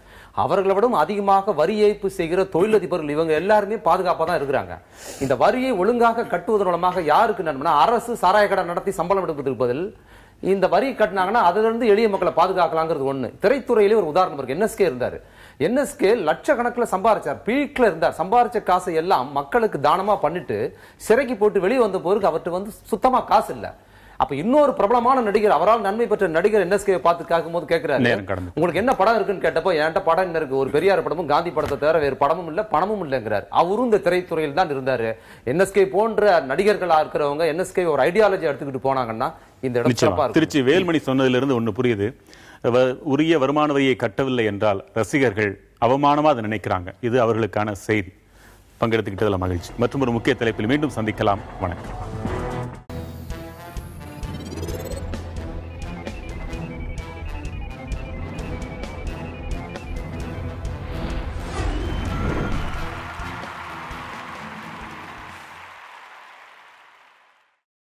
அவர்களை விட அதிகமாக வரி ஏய்ப்பு செய்கிற தொழிலதிபர்கள் இவங்க எல்லாருமே பாதுகாப்பா தான் இருக்கிறாங்க. இந்த வரியை ஒழுங்காக கட்டுவதன் மூலமாக யாருக்கு நன்மைனா, அரசு சாராய கடை நடத்தி சம்பளம் எடுப்பதற்கு பதில் இந்த வரி கட்டினாங்கன்னா அதுல இருந்து எளிய மக்களை பாதுகாக்கலாங்கிறது ஒண்ணு. திரைத்துறையிலே ஒரு உதாரணம் இருக்கு. என்எஸ்கே இருந்தாரு. என்எஸ்கே லட்சக்கணக்கில் சம்பாரிச்சார், பீக்ல இருந்தார். சம்பாரிச்ச காசை எல்லாம் மக்களுக்கு தானமா பண்ணிட்டு சிறைக்கு போட்டு வெளியே வந்த போருக்கு அவர்கிட்ட சுத்தமா காசு இல்ல. அப்ப இன்னொரு பிரபலமான நடிகர், அவரால் நன்மை பெற்ற நடிகர் என்எஸ்கே பார்த்து கேட்கும்போது கேட்கிறாரு, உங்களுக்கு என்ன படம் இருக்குன்னு கேட்டப்போ என்கிட்ட படம் என்ன இருக்கு, ஒரு பெரியார் படமும் காந்தி படத்தை தவிர வேறு படமும் இல்ல, பணமும் இல்லைங்கிறார். அவரும் இந்த திரைத்துறையில் தான் இருந்தாரு. என்எஸ்கே போன்ற நடிகர்களா இருக்கிறவங்க என்எஸ்கே ஒரு ஐடியாலஜி எடுத்துக்கிட்டு போனாங்கன்னா இந்த இடம். திருச்சி வேல்மணி சொன்னதிலிருந்து ஒண்ணு புரியுது. உரிய வருமான வரியை கட்டவில்லை என்றால் ரசிகர்கள் அவமானமா அதை நினைக்கிறாங்க. இது அவர்களுக்கான செய்தி. பங்கெடுத்துக்கிட்டதுல மகிழ்ச்சி. மற்றும் ஒரு முக்கிய தலைப்பில் மீண்டும் சந்திக்கலாம். வணக்கம்.